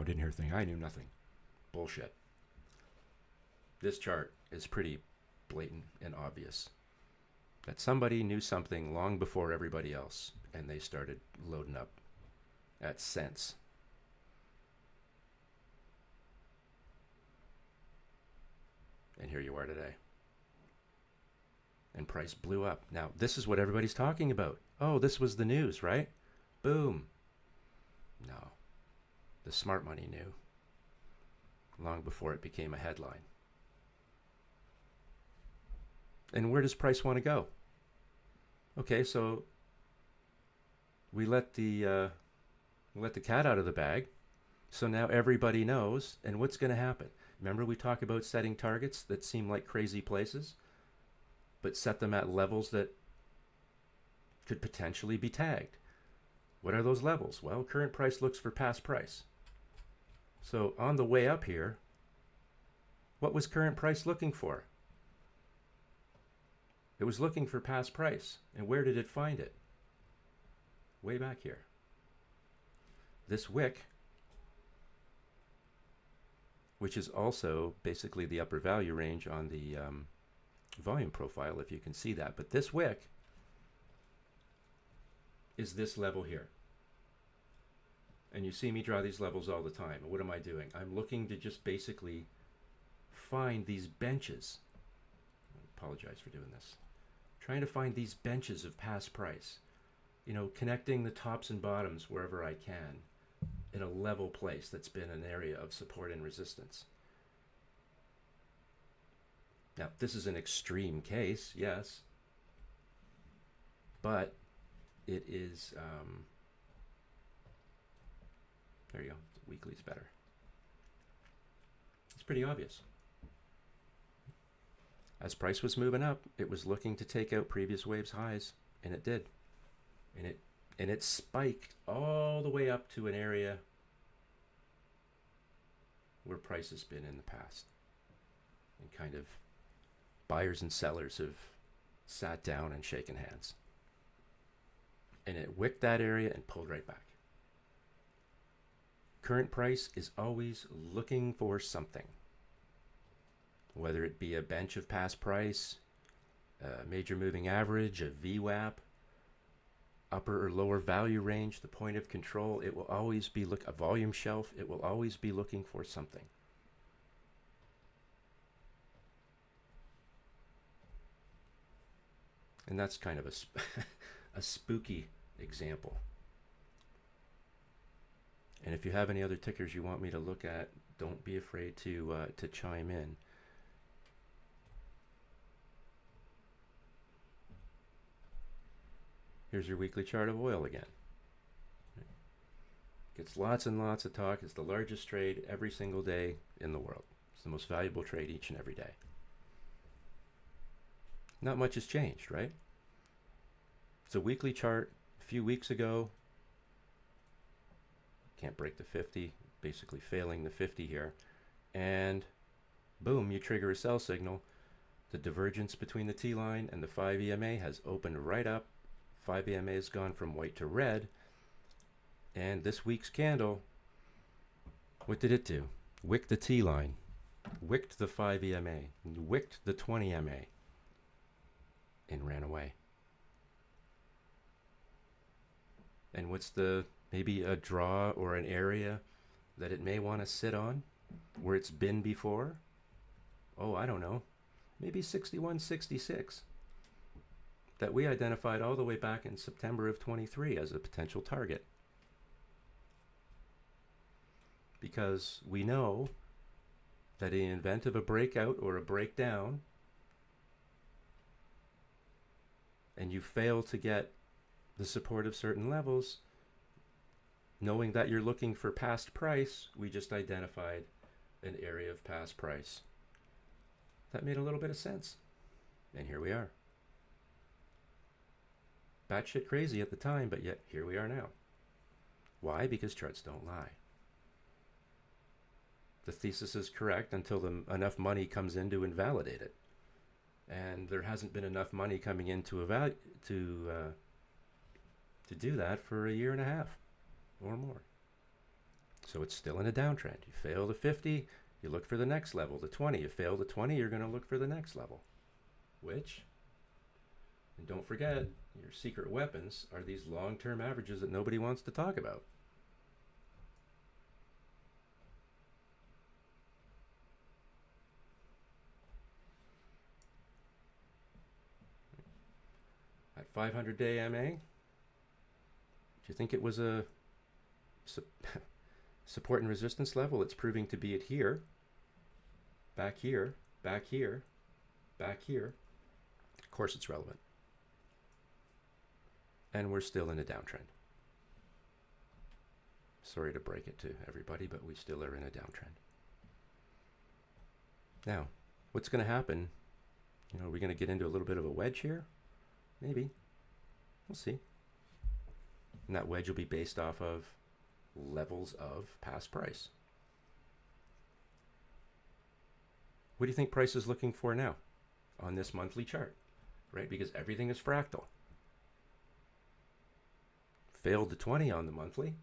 didn't hear a thing. I knew nothing. Bullshit. This chart is pretty blatant and obvious. That somebody knew something long before everybody else, and they started loading up at cents. And here you are today. And price blew up. Now, this is what everybody's talking about. Oh, this was the news, right? Boom. No. The smart money knew long before it became a headline. And where does price want to go? Okay, so we let the cat out of the bag. So now everybody knows. And what's going to happen? Remember we talk about setting targets that seem like crazy places, but set them at levels that could potentially be tagged. What are those levels? Well, current price looks for past price. So on the way up here, what was current price looking for? It was looking for past price. And where did it find it? Way back here. This wick, which is also basically the upper value range on the volume profile, if you can see that. But this wick is this level here. And you see me draw these levels all the time. And what am I doing? I'm looking to just basically find these benches. I apologize for doing this. Trying to find these benches of past price. You know, connecting the tops and bottoms wherever I can in a level place that's been an area of support and resistance. Now, this is an extreme case, yes, but it is, there you go, weekly's better. It's pretty obvious. As price was moving up, it was looking to take out previous waves highs, and it did. And it spiked all the way up to an area where price has been in the past. And kind of buyers and sellers have sat down and shaken hands. And it wicked that area and pulled right back. Current price is always looking for something. Whether it be a bench of past price, a major moving average, a VWAP, upper or lower value range, the point of control, it will always be a volume shelf, it will always be looking for something. And that's kind of a spooky example. And if you have any other tickers you want me to look at, don't be afraid to chime in. Here's your weekly chart of oil again. Gets lots and lots of talk. It's the largest trade every single day in the world. It's the most valuable trade each and every day. Not much has changed, right? It's a weekly chart. A few weeks ago, can't break the 50, basically failing the 50 here. And boom, you trigger a sell signal. The divergence between the T-line and the 5 EMA has opened right up. 5 EMA has gone from white to red. And this week's candle, what did it do? Wicked the T-line, wicked the 5 EMA, wicked the 20 EMA, and ran away. And what's maybe a draw or an area that it may want to sit on where it's been before? Oh, I don't know. Maybe 6166. That we identified all the way back in September of 23 as a potential target. Because we know that in the event of a breakout or a breakdown, and you fail to get the support of certain levels, knowing that you're looking for past price, we just identified an area of past price. That made a little bit of sense. And here we are. Batshit crazy at the time, but yet here we are now. Why? Because charts don't lie. The thesis is correct until enough money comes in to invalidate it. And there hasn't been enough money coming in to do that for a year and a half or more. So it's still in a downtrend. You fail the 50, you look for the next level. The 20, you fail the 20, you're going to look for the next level. Which, and don't forget, your secret weapons are these long-term averages that nobody wants to talk about. At 500-day MA, do you think it was a support and resistance level? It's proving to be it here, back here, back here, back here. Of course it's relevant. And we're still in a downtrend. Sorry to break it to everybody, but we still are in a downtrend. Now, what's going to happen? Are we going to get into a little bit of a wedge here? Maybe. We'll see. And that wedge will be based off of levels of past price. What do you think price is looking for now on this monthly chart? Right? Because everything is fractal. Failed to 20 on the monthly.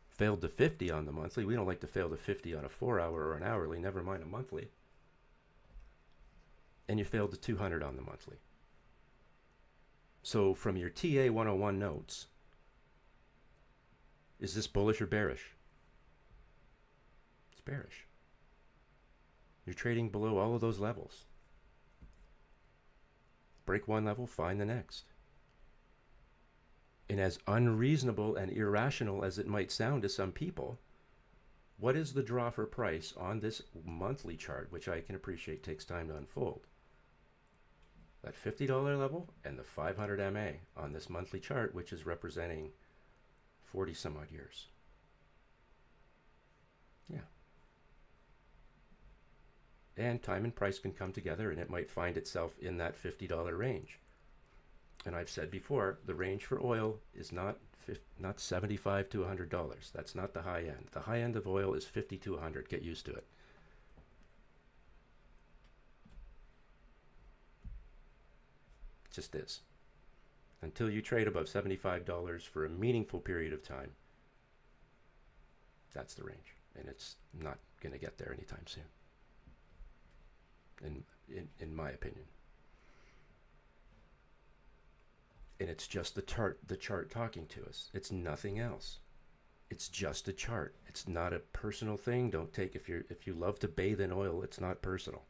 Failed to 50 on the monthly. We don't like to fail to 50 on a 4-hour or an hourly, never mind a monthly. And you failed to 200 on the monthly. So from your TA 101 notes, is this bullish or bearish? It's bearish. You're trading below all of those levels. Break one level, find the next. And as unreasonable and irrational as it might sound to some people, what is the draw for price on this monthly chart, which I can appreciate takes time to unfold? That $50 level and the 500 MA on this monthly chart, which is representing 40 some odd years. Yeah. And time and price can come together, and it might find itself in that $50 range. And I've said before, the range for oil is not $75 to $100. That's not the high end. The high end of oil is 50 to 100. Get used to it. It just is. Until you trade above $75 for a meaningful period of time, that's the range. And it's not going to get there anytime soon. In my opinion. And it's just the chart talking to us. It's nothing else. It's just a chart. It's not a personal thing. Don't take, if you love to bathe in oil, it's not personal.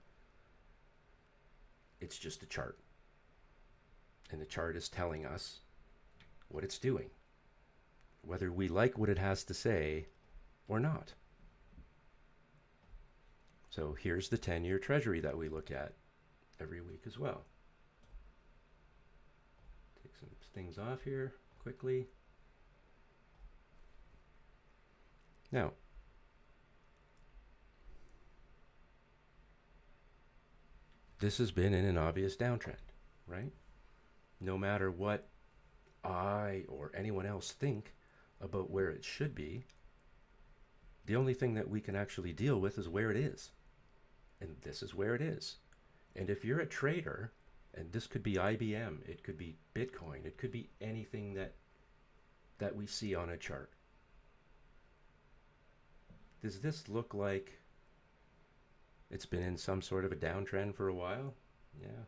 It's just a chart. And the chart is telling us what it's doing, whether we like what it has to say or not. So here's the 10-year treasury that we look at every week as well. Take some things off here quickly. Now, this has been in an obvious downtrend, right? No matter what I or anyone else think about where it should be, the only thing that we can actually deal with is where it is. And this is where it is. And if you're a trader, and this could be IBM, it could be Bitcoin, it could be anything that we see on a chart. Does this look like it's been in some sort of a downtrend for a while? Yeah.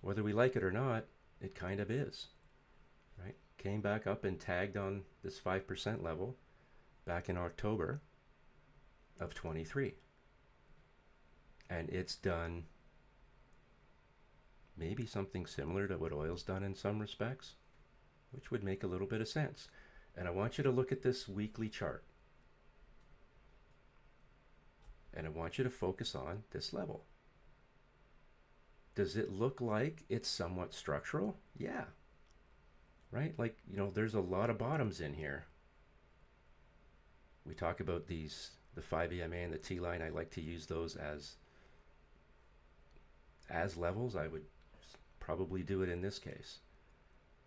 Whether we like it or not, it kind of is, right? Came back up and tagged on this 5% level back in October of 23. And it's done maybe something similar to what oil's done in some respects, which would make a little bit of sense. And I want you to look at this weekly chart. And I want you to focus on this level. Does it look like it's somewhat structural? Yeah. Right? Like, there's a lot of bottoms in here. We talk about the 5 EMA and the T-line. I like to use those as levels. I would probably do it in this case.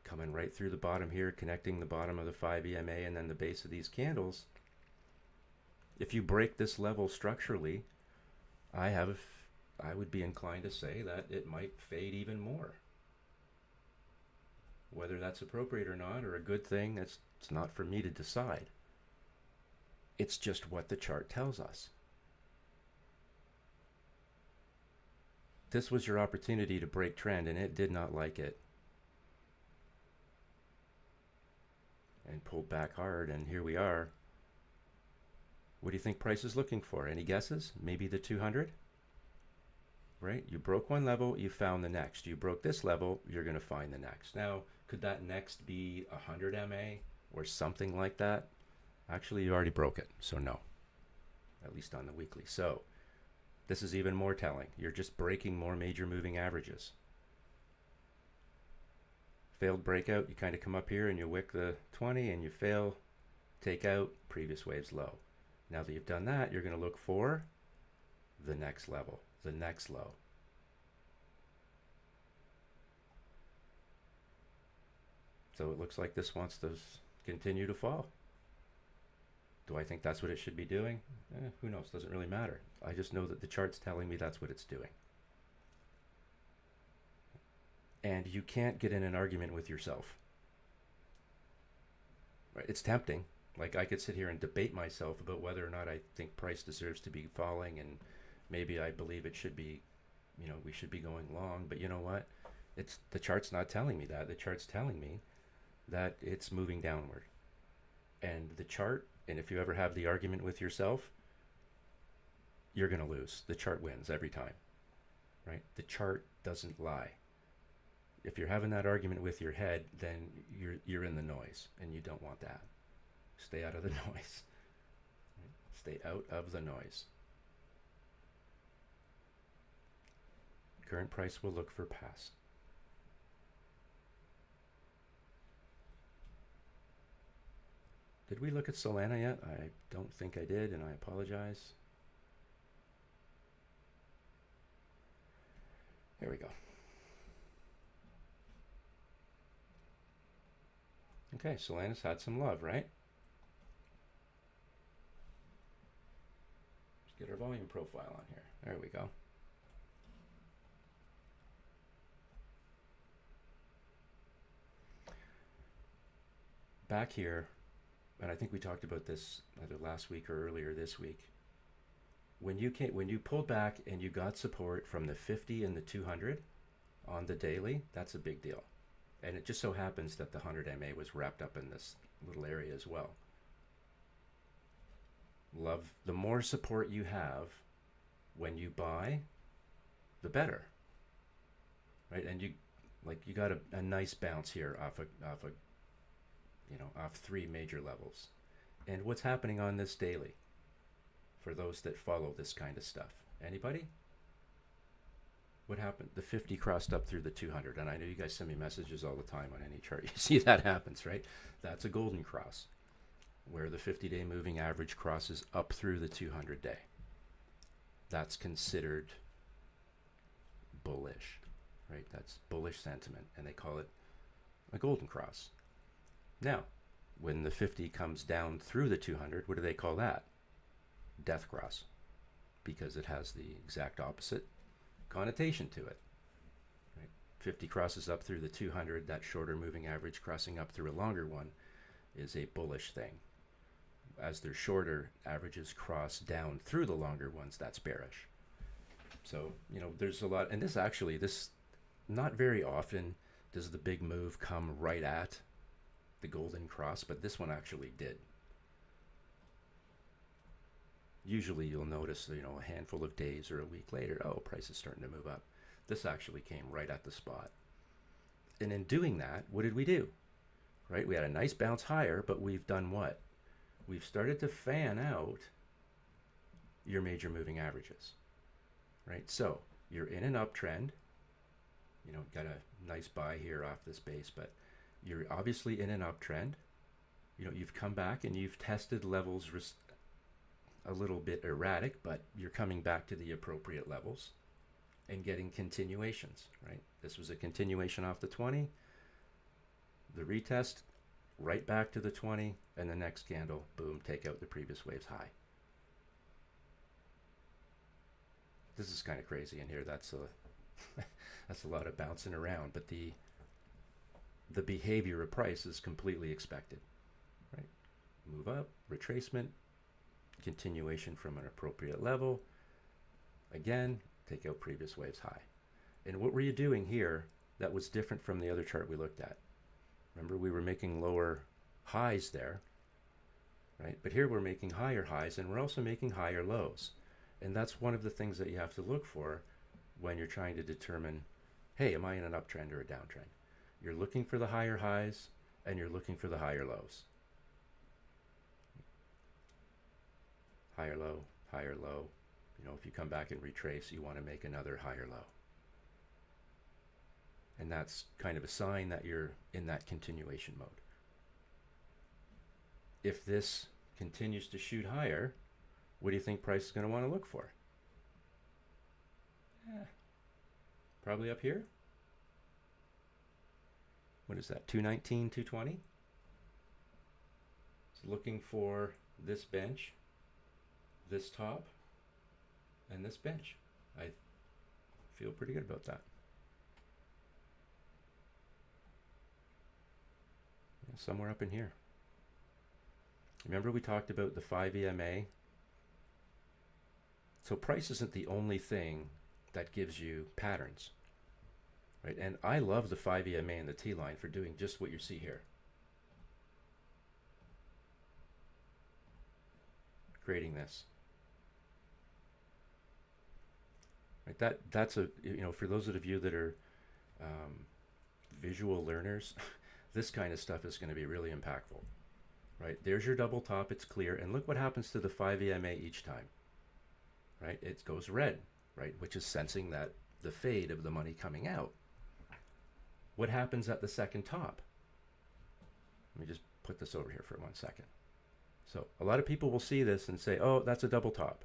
Coming right through the bottom here, connecting the bottom of the 5 EMA and then the base of these candles. If you break this level structurally, I would be inclined to say that it might fade even more. Whether that's appropriate or not, or a good thing, it's not for me to decide. It's just what the chart tells us. This was your opportunity to break trend, and it did not like it. And pulled back hard, and here we are. What do you think price is looking for? Any guesses? Maybe the 200? Right? You broke one level, you found the next. You broke this level, you're going to find the next. Now, could that next be 100 MA or something like that? Actually, you already broke it, so no. At least on the weekly. So, this is even more telling. You're just breaking more major moving averages. Failed breakout, you kind of come up here and you wick the 20 and you fail, take out, previous wave's low. Now that you've done that, you're going to look for the next level, the next low. So it looks like this wants to continue to fall. Do I think that's what it should be doing? Who knows? Doesn't really matter. I just know that the chart's telling me that's what it's doing. And you can't get in an argument with yourself. Right? It's tempting. Like I could sit here and debate myself about whether or not I think price deserves to be falling, and maybe I believe it should be, we should be going long. But you know what? It's the chart's not telling me that. The chart's telling me that it's moving downward. And the chart, and if you ever have the argument with yourself, you're going to lose. The chart wins every time, right? The chart doesn't lie. If you're having that argument with your head, then you're in the noise, and you don't want that. Stay out of the noise. Right? Stay out of the noise. Current price will look for past. Did we look at Solana yet? I don't think I did, and I apologize. Here we go. Okay, Solana's had some love, right? Let's get our volume profile on here. There we go. Back here, and I think we talked about this either last week or earlier this week. When you pulled back and you got support from the 50 and the 200 on the daily, that's a big deal. And it just so happens that the 100 MA was wrapped up in this little area as well. Love, the more support you have when you buy, the better. Right? And you got a nice bounce here off three major levels. And what's happening on this daily for those that follow this kind of stuff? Anybody? What happened? The 50 crossed up through the 200, and I know you guys send me messages all the time on any chart. You see that happens, right? That's a golden cross, where the 50-day moving average crosses up through the 200-day. That's considered bullish, right? That's bullish sentiment, and they call it a golden cross. Now, when the 50 comes down through the 200, what do they call that? Death cross, because it has the exact opposite connotation to it. Right? 50 crosses up through the 200, that shorter moving average crossing up through a longer one is a bullish thing. As their shorter averages cross down through the longer ones, that's bearish. So, there's a lot, and this not very often does the big move come right at the golden cross, but this one actually did. Usually you'll notice, a handful of days or a week later, oh, price is starting to move up. This actually came right at the spot. And in doing that, what did we do? Right? We had a nice bounce higher, but we've done what? We've started to fan out your major moving averages. Right? So you're in an uptrend. Got a nice buy here off this base, but you're obviously in an uptrend. You've come back and you've tested levels a little bit erratic, but you're coming back to the appropriate levels and getting continuations, right? This was a continuation off the 20, the retest, right back to the 20, and the next candle, boom, take out the previous wave's high. This is kind of crazy in here. That's a lot of bouncing around, but the behavior of price is completely expected, right? Move up, retracement, continuation from an appropriate level. Again, take out previous waves high. And what were you doing here that was different from the other chart we looked at? Remember, we were making lower highs there, right? But here we're making higher highs, and we're also making higher lows. And that's one of the things that you have to look for when you're trying to determine, hey, am I in an uptrend or a downtrend? You're looking for the higher highs, and you're looking for the higher lows. Higher low, higher low. If you come back and retrace, you want to make another higher low. And that's kind of a sign that you're in that continuation mode. If this continues to shoot higher, what do you think price is going to want to look for? Probably up here. What is that? 219, 220. It's looking for this bench, this top, and this bench. I feel pretty good about that. Yeah, somewhere up in here. Remember we talked about the 5 EMA? So price isn't the only thing that gives you patterns, right? And I love the 5 EMA and the T-line for doing just what you see here. Creating this. Right, that's a, you know, for those of you that are visual learners, this kind of stuff is going to be really impactful. Right, there's your double top, it's clear, and look what happens to the 5 EMA each time. Right, it goes red, right, which is sensing that the fade of the money coming out. What happens at the second top? Let me just put this over here for 1 second. So a lot of people will see this and say, oh, that's a double top.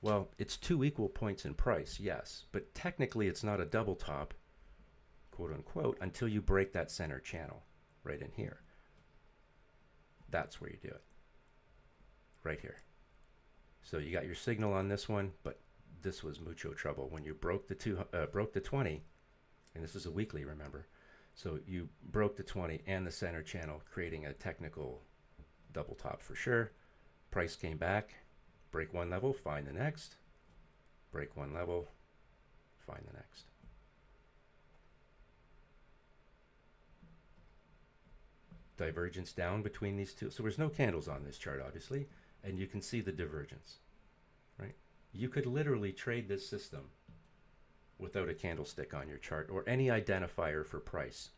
Well, it's 2 equal points in price, yes, but technically it's not a double top, quote unquote, until you break that center channel right in here. That's where you do it, right here. So you got your signal on this one, but this was mucho trouble when you broke the 20, and this is a weekly, remember. So you broke the 20 and the center channel, creating a technical double top for sure. Price came back, break one level, find the next, break one level, find the next. Divergence down between these two. So there's no candles on this chart, obviously, and you can see the divergence, right? You could literally trade this system without a candlestick on your chart or any identifier for price.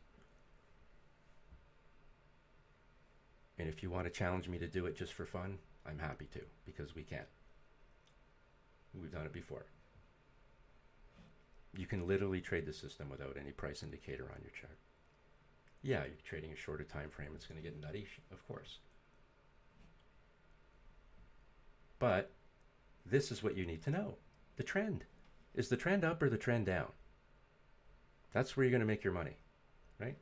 And if you want to challenge me to do it just for fun, I'm happy to, because we can. We've done it before. You can literally trade the system without any price indicator on your chart. Yeah, you're trading a shorter time frame, it's going to get nutty, of course. But this is what you need to know. The trend. Is the trend up or the trend down? That's where you're going to make your money, right?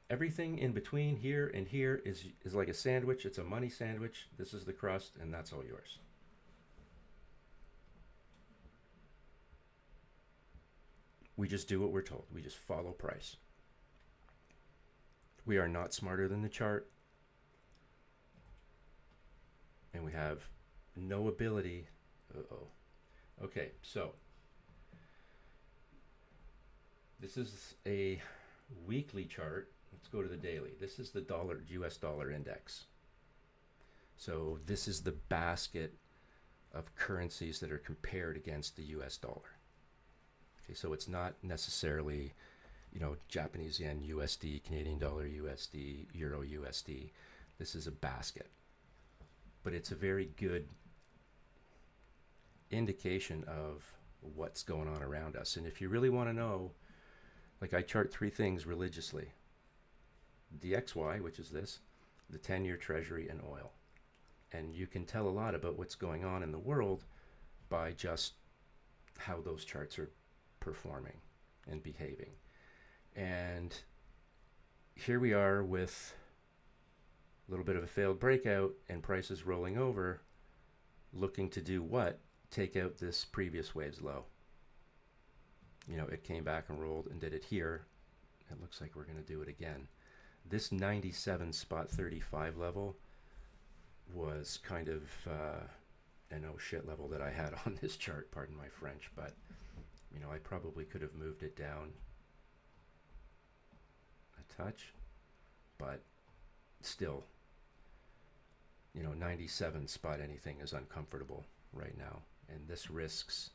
Everything in between here and here is like a sandwich. It's a money sandwich. This is the crust, and that's all yours. We just do what we're told. We just follow price. We are not smarter than the chart. And we have no ability. Uh-oh. Okay, so this is a weekly chart. Let's go to the daily. This is the US dollar index. So this is the basket of currencies that are compared against the US dollar. Okay, so it's not necessarily, you know, Japanese yen USD, Canadian dollar USD, Euro USD. This is a basket. But it's a very good indication of what's going on around us. And if you really want to know, like I chart 3 things religiously. DXY, which is this, the 10-year treasury, and oil. And you can tell a lot about what's going on in the world by just how those charts are performing and behaving. And here we are with a little bit of a failed breakout and prices rolling over, looking to do what? Take out this previous wave's low. You know, it came back and rolled and did it here. It looks like we're going to do it again. This 97.35 level was kind of an oh shit level that I had on this chart, pardon my French, but you know, I probably could have moved it down a touch, but still, you know, 97 spot anything is uncomfortable right now, and this risks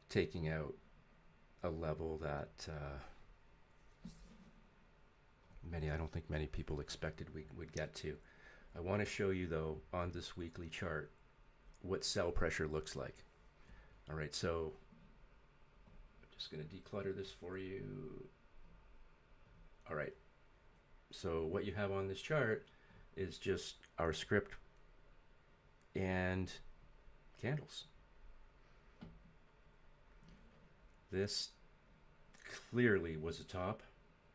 taking out a level that I don't think many people expected we would get to. I want to show you though on this weekly chart what sell pressure looks like. All right, so I'm just going to declutter this for you. All right, so what you have on this chart is just our script and candles. This clearly was a top,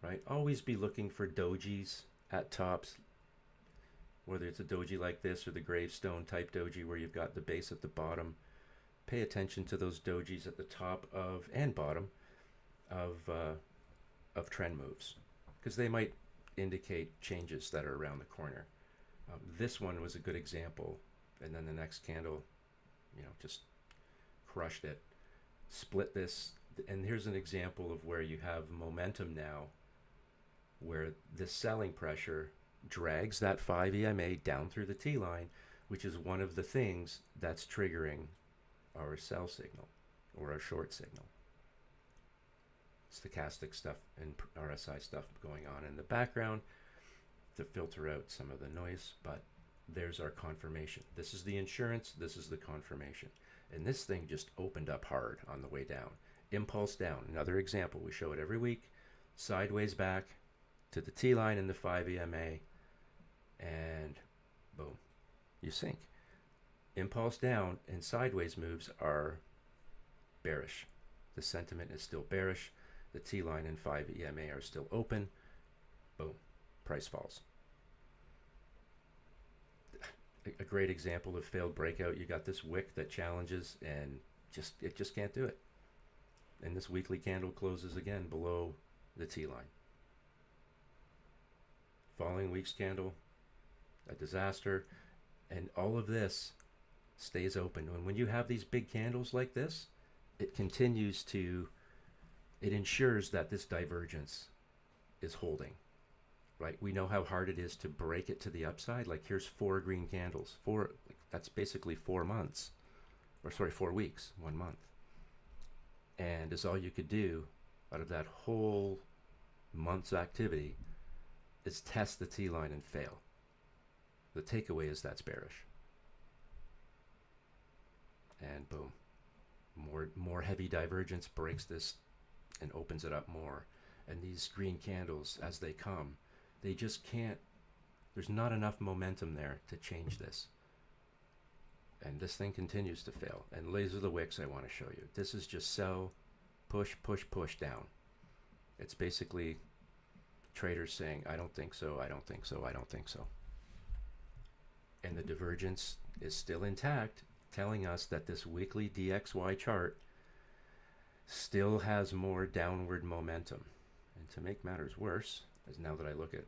right? Always be looking for dojis at tops, whether it's a doji like this or the gravestone type doji where you've got the base at the bottom. Pay attention to those dojis at the top of and bottom of trend moves, because they might indicate changes that are around the corner. This one was a good example, and then the next candle, just crushed it. Split this, and here's an example of where you have momentum now, where the selling pressure drags that 5 EMA down through the T line, which is one of the things that's triggering our sell signal or our short signal. Stochastic stuff and RSI stuff going on in the background to filter out some of the noise, but there's our confirmation. This is the insurance, this is the confirmation. And this thing just opened up hard on the way down. Impulse down, another example. We show it every week. Sideways back to the T line and the 5 EMA, and boom, you sink. Impulse down and sideways moves are bearish. The sentiment is still bearish. The T line and 5 EMA are still open. Boom, price falls. A great example of failed breakout. You got this wick that challenges and it just can't do it. And this weekly candle closes again below the T line. Following week's candle, a disaster, and all of this stays open. And when you have these big candles like this, it ensures that this divergence is holding. Right? We know how hard it is to break it to the upside. Like here's 4 green candles. That's basically 4 months. 4 weeks, 1 month. And is all you could do out of that whole month's activity is test the T line and fail. The takeaway is that's bearish. And boom. More heavy divergence breaks this and opens it up more. And these green candles, as they come, they just can't, there's not enough momentum there to change this. And this thing continues to fail. And these are the wicks I want to show you. This is just sell, push, push, push down. It's basically traders saying, I don't think so, I don't think so, I don't think so. And the divergence is still intact, telling us that this weekly DXY chart still has more downward momentum. And to make matters worse, as now that I look at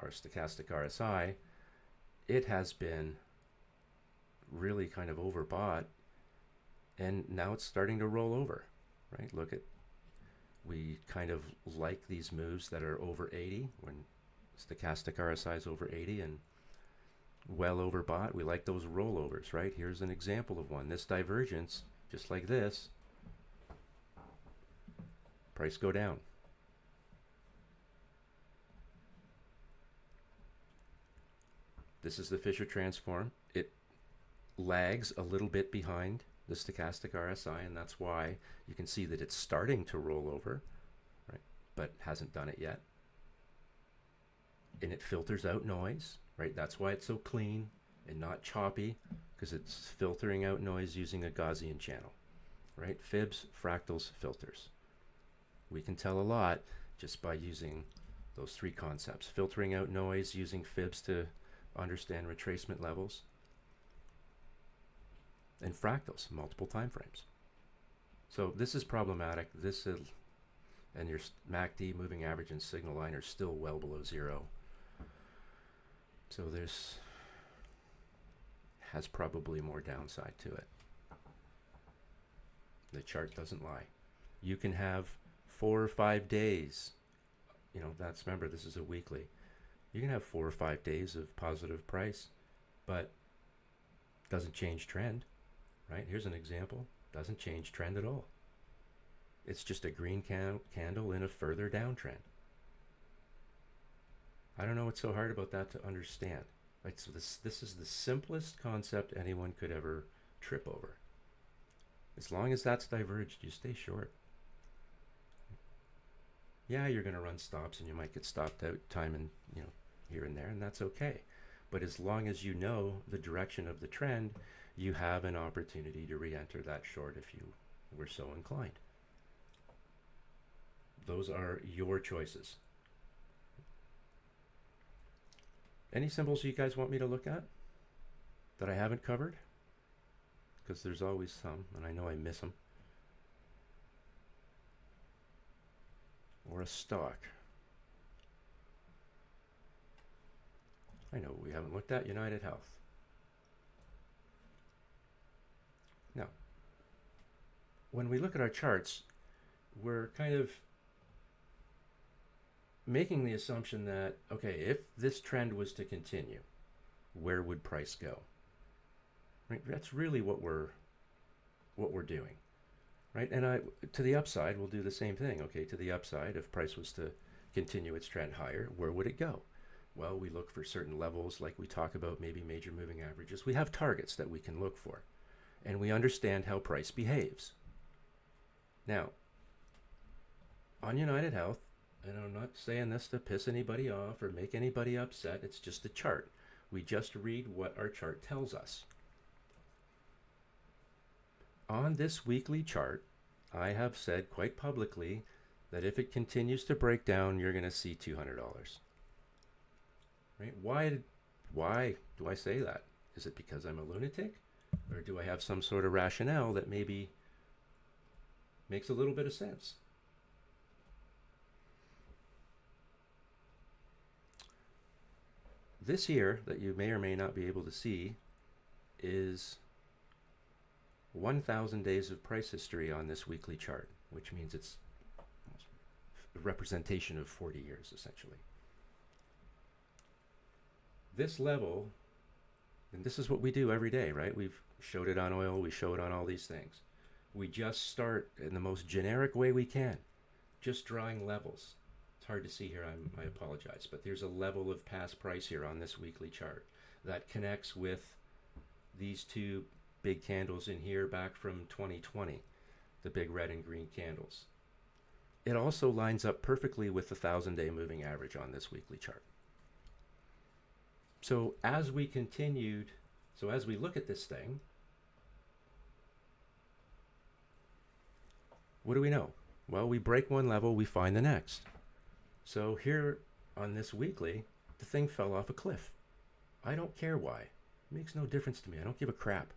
our stochastic RSI, it has been really kind of overbought, and now it's starting to roll over, right? Look at, we kind of like these moves that are over 80, when stochastic RSI is over 80 and well overbought. We like those rollovers, right? Here's an example of one. This divergence, just like this, price go down. This is the Fisher transform. It lags a little bit behind the stochastic RSI, and that's why you can see that it's starting to roll over, right? But hasn't done it yet. And it filters out noise, right? That's why it's so clean and not choppy, because it's filtering out noise using a Gaussian channel, right? Fibs, fractals, filters. We can tell a lot just by using those 3 concepts. Filtering out noise, using fibs to understand retracement levels, and fractals, multiple time frames. So this is problematic. This is, and your MACD, moving average, and signal line are still well below 0. So there's has probably more downside to it. The chart doesn't lie. You can have 4 or 5 days, that's, remember, this is a weekly. You can have 4 or 5 days of positive price, but doesn't change trend, right? Here's an example. Doesn't change trend at all. It's just a green candle in a further downtrend. I don't know what's so hard about that to understand. Right? So this is the simplest concept anyone could ever trip over. As long as that's diverged, you stay short. Yeah, you're going to run stops, and you might get stopped out time and here and there, and that's okay. But as long as you know the direction of the trend, you have an opportunity to re-enter that short if you were so inclined. Those are your choices. Any symbols you guys want me to look at that I haven't covered? Because there's always some, and I know I miss them. Or a stock. I know we haven't looked at United Health. Now, when we look at our charts, we're kind of making the assumption that, okay, if this trend was to continue, where would price go? Right? That's really what we're doing, right? And to the upside, we'll do the same thing. Okay, to the upside, if price was to continue its trend higher, where would it go? Well, we look for certain levels, like we talk about maybe major moving averages. We have targets that we can look for, and we understand how price behaves. Now, on United Health, and I'm not saying this to piss anybody off or make anybody upset, it's just a chart. We just read what our chart tells us. On this weekly chart, I have said quite publicly that if it continues to break down, you're going to see $200. Right? Why do I say that? Is it because I'm a lunatic? Or do I have some sort of rationale that maybe makes a little bit of sense? This here that you may or may not be able to see is 1,000 days of price history on this weekly chart, which means it's a representation of 40 years, essentially. This level, and this is what we do every day, right? We've showed it on oil, we show it on all these things. We just start in the most generic way we can, just drawing levels. It's hard to see here, I apologize, but there's a level of past price here on this weekly chart that connects with these two big candles in here back from 2020, the big red and green candles. It also lines up perfectly with the 1,000-day moving average on this weekly chart. So as we look at this thing, what do we know? Well, we break one level, we find the next. So here on this weekly, the thing fell off a cliff. I don't care why. It makes no difference to me. I don't give a crap.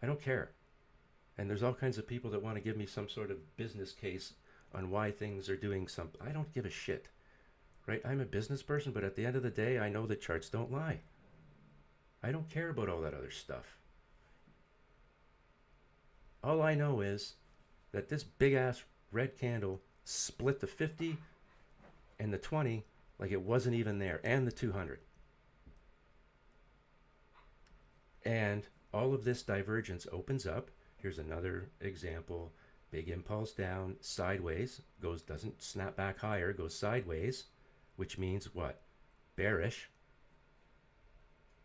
I don't care. And there's all kinds of people that want to give me some sort of business case on why things are doing something. I don't give a shit. Right? I'm a business person, but at the end of the day, I know that charts don't lie. I don't care about all that other stuff. All I know is that this big ass red candle split the 50 and the 20 like it wasn't even there, and the 200. And all of this divergence opens up. Here's another example. Big impulse down, sideways, doesn't snap back higher, goes sideways, which means what? Bearish.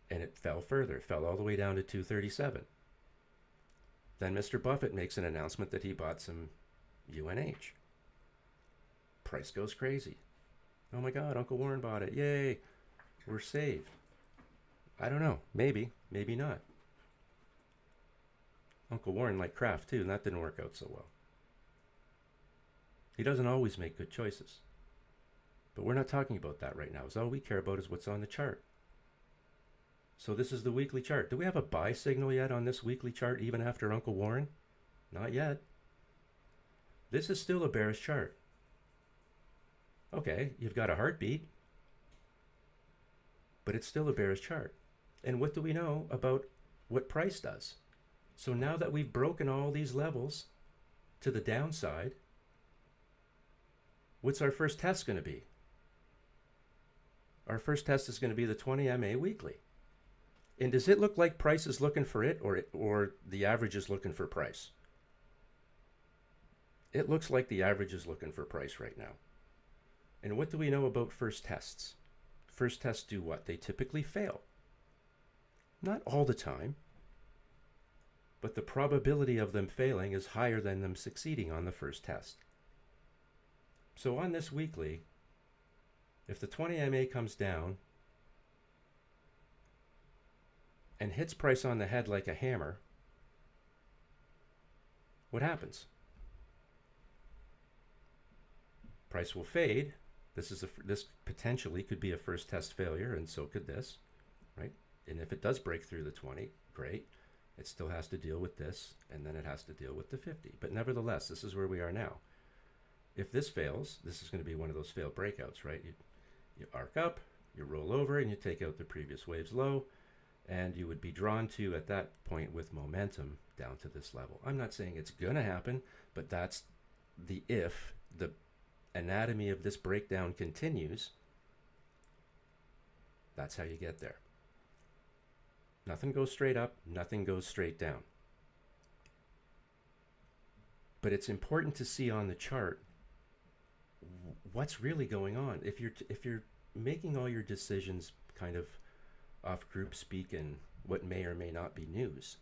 And it fell further, fell all the way down to 237. Then Mr. Buffett makes an announcement that he bought some UNH. Price goes crazy. Oh my God, Uncle Warren bought it. Yay, we're saved. I don't know, maybe not. Uncle Warren liked Kraft too, and that didn't work out so well. He doesn't always make good choices. But we're not talking about that right now. All we care about is what's on the chart. So this is the weekly chart. Do we have a buy signal yet on this weekly chart, even after Uncle Warren? Not yet. This is still a bearish chart. Okay, you've got a heartbeat, but it's still a bearish chart. And what do we know about what price does? So now that we've broken all these levels to the downside, what's our first test going to be? Our first test is going to be the 20 MA weekly. And does it look like price is looking for it, or the average is looking for price? It looks like the average is looking for price right now. And what do we know about first tests? First tests do what? They typically fail. Not all the time, but the probability of them failing is higher than them succeeding on the first test. So on this weekly, if the 20 MA comes down and hits price on the head like a hammer, what happens? Price will fade. This potentially could be a first test failure, and so could this, right? And if it does break through the 20, great. It still has to deal with this, and then it has to deal with the 50. But nevertheless, this is where we are now. If this fails, this is going to be one of those failed breakouts, right? You arc up, you roll over, and you take out the previous wave's low, and you would be drawn to, at that point, with momentum down to this level. I'm not saying it's going to happen, but that's if the anatomy of this breakdown continues, that's how you get there. Nothing goes straight up, nothing goes straight down. But it's important to see on the chart what's really going on. If you're making all your decisions kind of off group speak and what may or may not be news,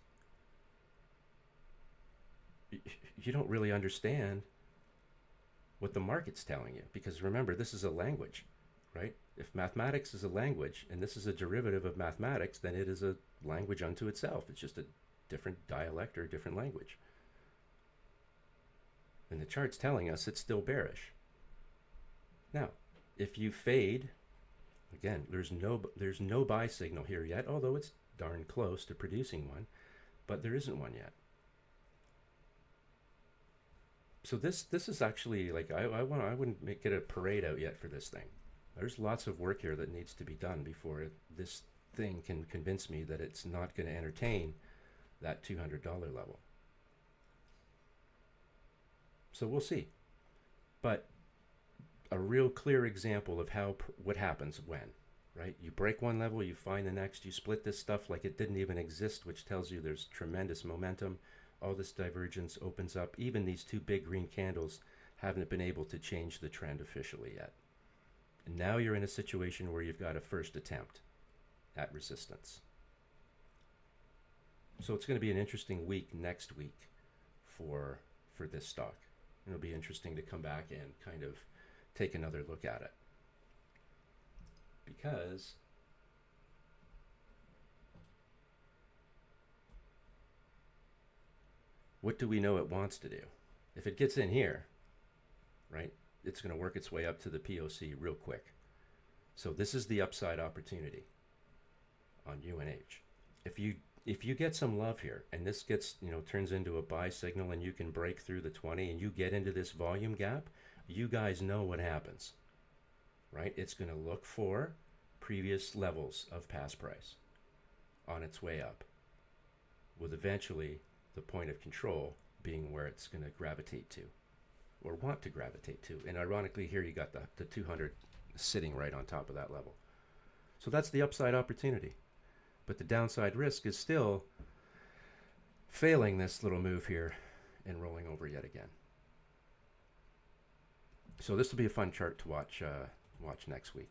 you don't really understand what the market's telling you. Because remember, this is a language, right? If mathematics is a language and this is a derivative of mathematics, then it is a language unto itself. It's just a different dialect or a different language. And the chart's telling us it's still bearish. Now, if you fade, again, there's no buy signal here yet, although it's darn close to producing one, but there isn't one yet. So this is actually, like, I wouldn't get a parade out yet for this thing. There's lots of work here that needs to be done before this thing can convince me that it's not going to entertain that $200 level. So we'll see. But a real clear example of what happens when, right? You break one level, you find the next, you split this stuff like it didn't even exist, which tells you there's tremendous momentum. All this divergence opens up. Even these two big green candles haven't been able to change the trend officially yet. And now you're in a situation where you've got a first attempt at resistance. So it's going to be an interesting week next week for this stock. It'll be interesting to come back and kind of take another look at it. Because what do we know it wants to do? If it gets in here, right, it's going to work its way up to the POC real quick. So this is the upside opportunity on UNH. If you get some love here and this gets, turns into a buy signal and you can break through the 20 and you get into this volume gap, you guys know what happens, right? It's going to look for previous levels of past price on its way up, with eventually the point of control being where it's going to gravitate to or want to gravitate to. And ironically, here you got the 200 sitting right on top of that level. So that's the upside opportunity. But the downside risk is still failing this little move here and rolling over yet again. So this will be a fun chart to watch next week.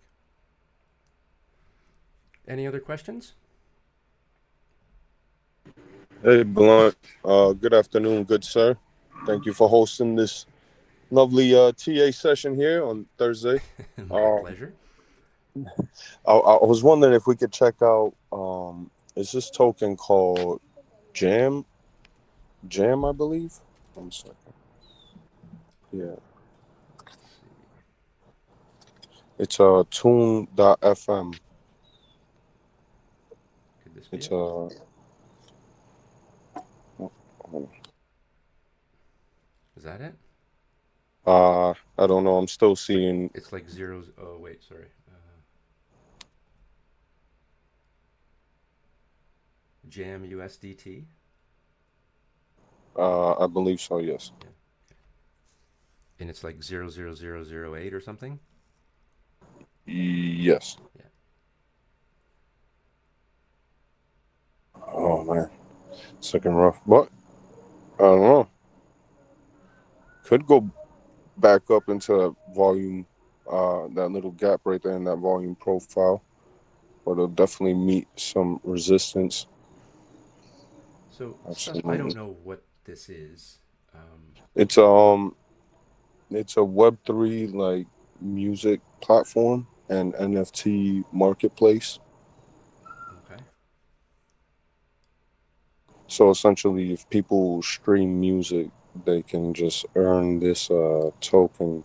Any other questions? Hey, Blunt. Good afternoon, good sir. Thank you for hosting this lovely TA session here on Thursday. My pleasure. I was wondering if we could check out, is this token called Jam, I believe? One second. Yeah. Let's see. It's tune.fm. Could this be It's it? Is that it? I don't know. I'm still seeing. It's like zeros. Oh wait, sorry. Jam USDT. I believe so. Yes. Yeah. And it's like 00008 or something. Yes. Yeah. Oh man, it's looking rough. But I don't know. Could go back up into volume, that little gap right there in that volume profile, but it'll definitely meet some resistance. So Seth, I Absolutely. don't know what this is. It's a Web3 like music platform and NFT marketplace. Okay. So essentially, if people stream music, they can just earn this token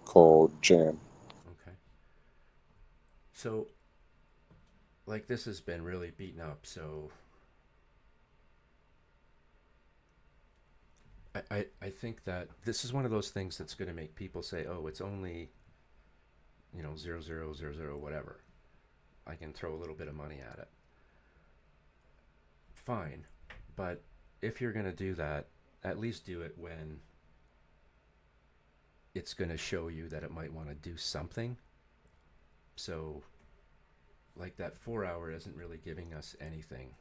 called Jam. Okay. So, like, this has been really beaten up. So, I think that this is one of those things that's going to make people say, oh, it's only, 0.0000 whatever. I can throw a little bit of money at it. Fine. But if you're going to do that, at least do it when it's going to show you that it might want to do something. So, like, that 4 hour isn't really giving us anything.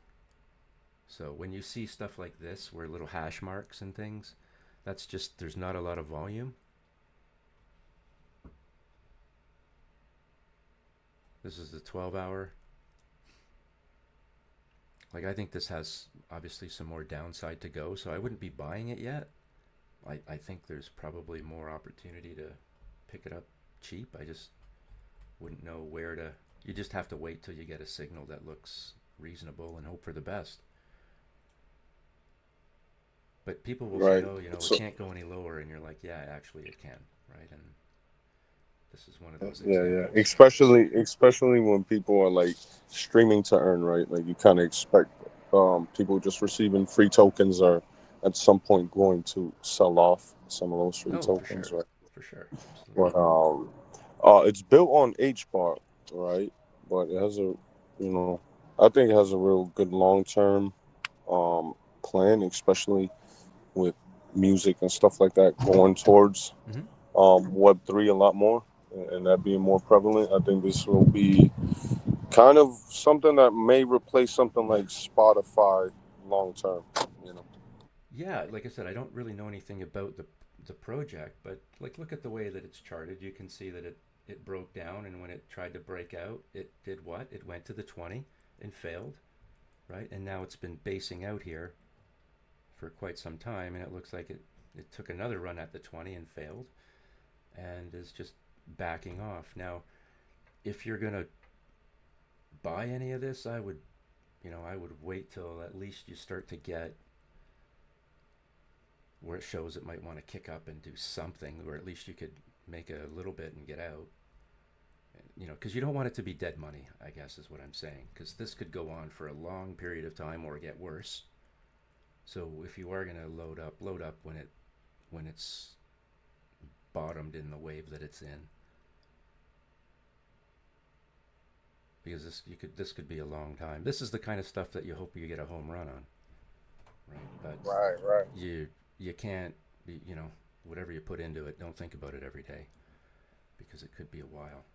So when you see stuff like this, where little hash marks and things, that's just, there's not a lot of volume. This is the 12 hour. Like, I think this has obviously some more downside to go, so I wouldn't be buying it yet. I think there's probably more opportunity to pick it up cheap. I just wouldn't know where to. You just have to wait till you get a signal that looks reasonable and hope for the best. But people will say, Right. oh, it So can't go any lower. And you're like, yeah, actually it can, right? And this is one of those yeah, yeah. examples. Especially when people are like streaming to earn, right? Like you kind of expect people just receiving free tokens are at some point going to sell off some of those free Oh, for tokens, sure. right? For sure. Absolutely. But it's built on H bar, right? But it has a, you know, I think it has a real good long term um plan, especially with music and stuff like that going towards Hmm. Web3 a lot more, and that being more prevalent. I think this will be kind of something that may replace something like Spotify long term. You know, Yeah, like I said, I don't really know anything about the project, but like, look at the way that it's charted. You can see that it broke down, and when it tried to break out, it did what? It went to the 20 and failed, right? And now it's been basing out here for quite some time, and it looks like it took another run at the 20 and failed, and is just backing off. Now, if you're gonna buy any of this, I would wait till at least you start to get where it shows it might want to kick up and do something, or at least you could make a little bit and get out. Because you don't want it to be dead money, I guess is what I'm saying. Because this could go on for a long period of time or get worse. So if you are going to load up when it's bottomed in the wave that it's in, because this could be a long time. This is the kind of stuff that you hope you get a home run on, right? But right, right. you can't be, whatever you put into it, don't think about it every day, because it could be a while.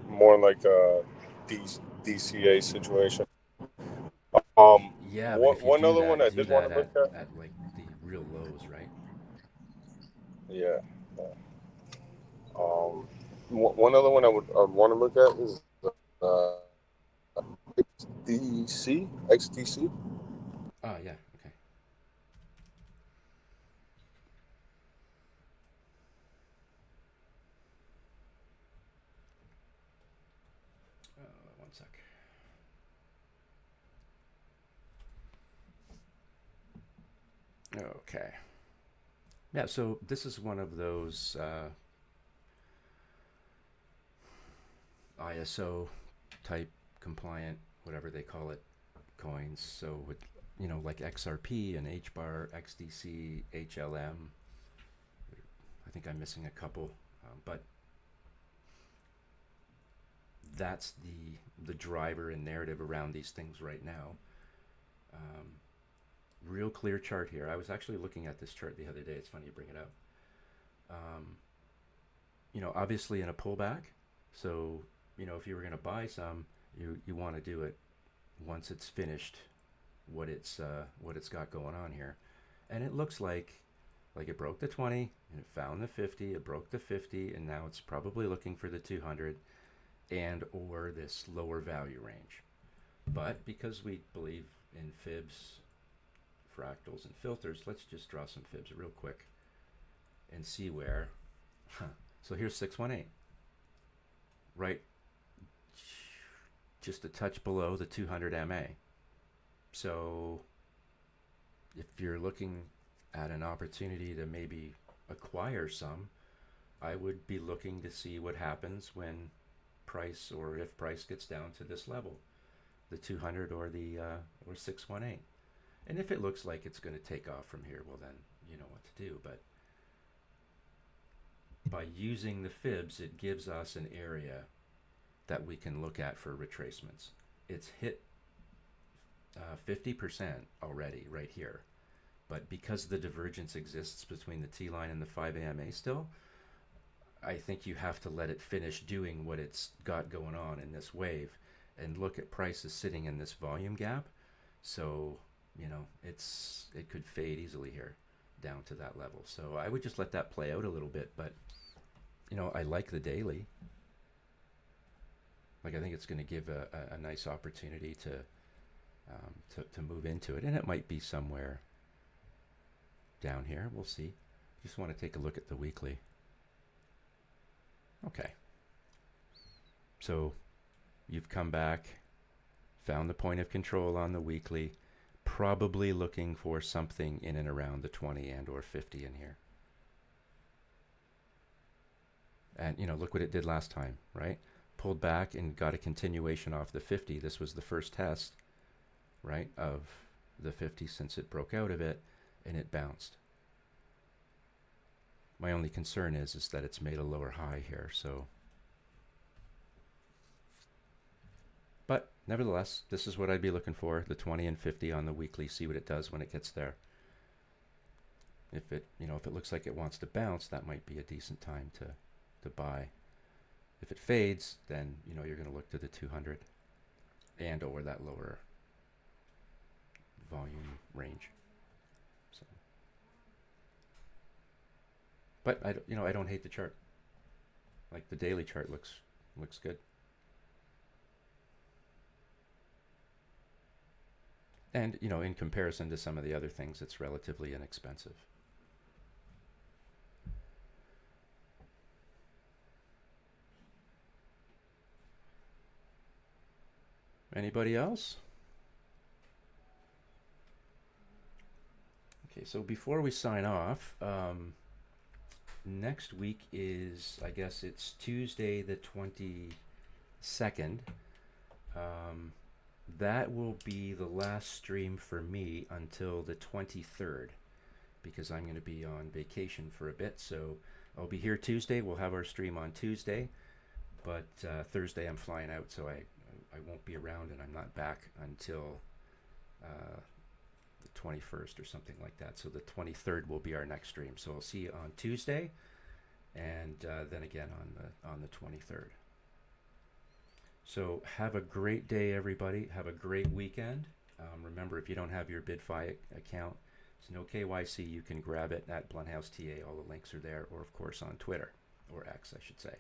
More like a DCA situation. Yeah, but if you One do other one that, I do did want that to look at at. like the real lows, right? Yeah. One other one I'd want to look at is uh, XDC. Oh yeah, okay. One sec. Okay. Yeah, so this is one of those ISO type compliant, whatever they call it, coins. So with like XRP and HBAR, XDC, HLM. I think I'm missing a couple, but that's the driver and narrative around these things right now. Um, Real clear chart here. I was actually looking at this chart the other day. It's funny you bring it up. Um, Obviously in a pullback. So, if you were going to buy some, you want to do it once it's finished what it's got going on here. And it looks like it broke the 20 and it found the 50, it broke the 50, and now it's probably looking for the 200 and or this lower value range. But because we believe in fibs, fractals, and filters, let's just draw some fibs real quick and see where. So here's 618, right? Just a touch below the 200 MA. So if you're looking at an opportunity to maybe acquire some, I would be looking to see what happens when price, or if price gets down to this level, the 200 or the or 618. And if it looks like it's going to take off from here, well then you know what to do. But by using the fibs, it gives us an area that we can look at for retracements. It's hit 50% already right here. But because the divergence exists between the T line and the 5 AMA still, I think you have to let it finish doing what it's got going on in this wave and look at prices sitting in this volume gap. So, you know, it could fade easily here down to that level. So I would just let that play out a little bit. But, you know, I like the daily. Like, I think it's going to give a nice opportunity to move into it. And it might be somewhere down here. We'll see. Just want to take a look at the weekly. Okay. So you've come back, found the point of control on the weekly, probably looking for something in and around the 20 and or 50 in here. And, you know, look what it did last time, right? Pulled back and got a continuation off the 50. This was the first test, right, of the 50 since it broke out of it, and it bounced. My only concern is that it's made a lower high here, so. But nevertheless, this is what I'd be looking for, the 20 and 50 on the weekly, see what it does when it gets there. If it, you know, if it looks like it wants to bounce, that might be a decent time to buy. If it fades, then, you know, you're going to look to the 200 and or that lower volume range. So. But I don't hate the chart. Like, the daily chart looks good. And, you know, in comparison to some of the other things, it's relatively inexpensive. Anybody else? Okay, so before we sign off, next week is, I guess it's Tuesday the 22nd. That will be the last stream for me until the 23rd, because I'm going to be on vacation for a bit. So I'll be here Tuesday. We'll have our stream on Tuesday, but Thursday I'm flying out, so I won't be around, and I'm not back until the 21st or something like that. So the 23rd will be our next stream. So I'll see you on Tuesday, and then again on the 23rd. So have a great day, everybody. Have a great weekend. Remember, if you don't have your BYDFi account, it's no KYC. You can grab it at Blunhouse TA. All the links are there, or of course on Twitter, or X, I should say.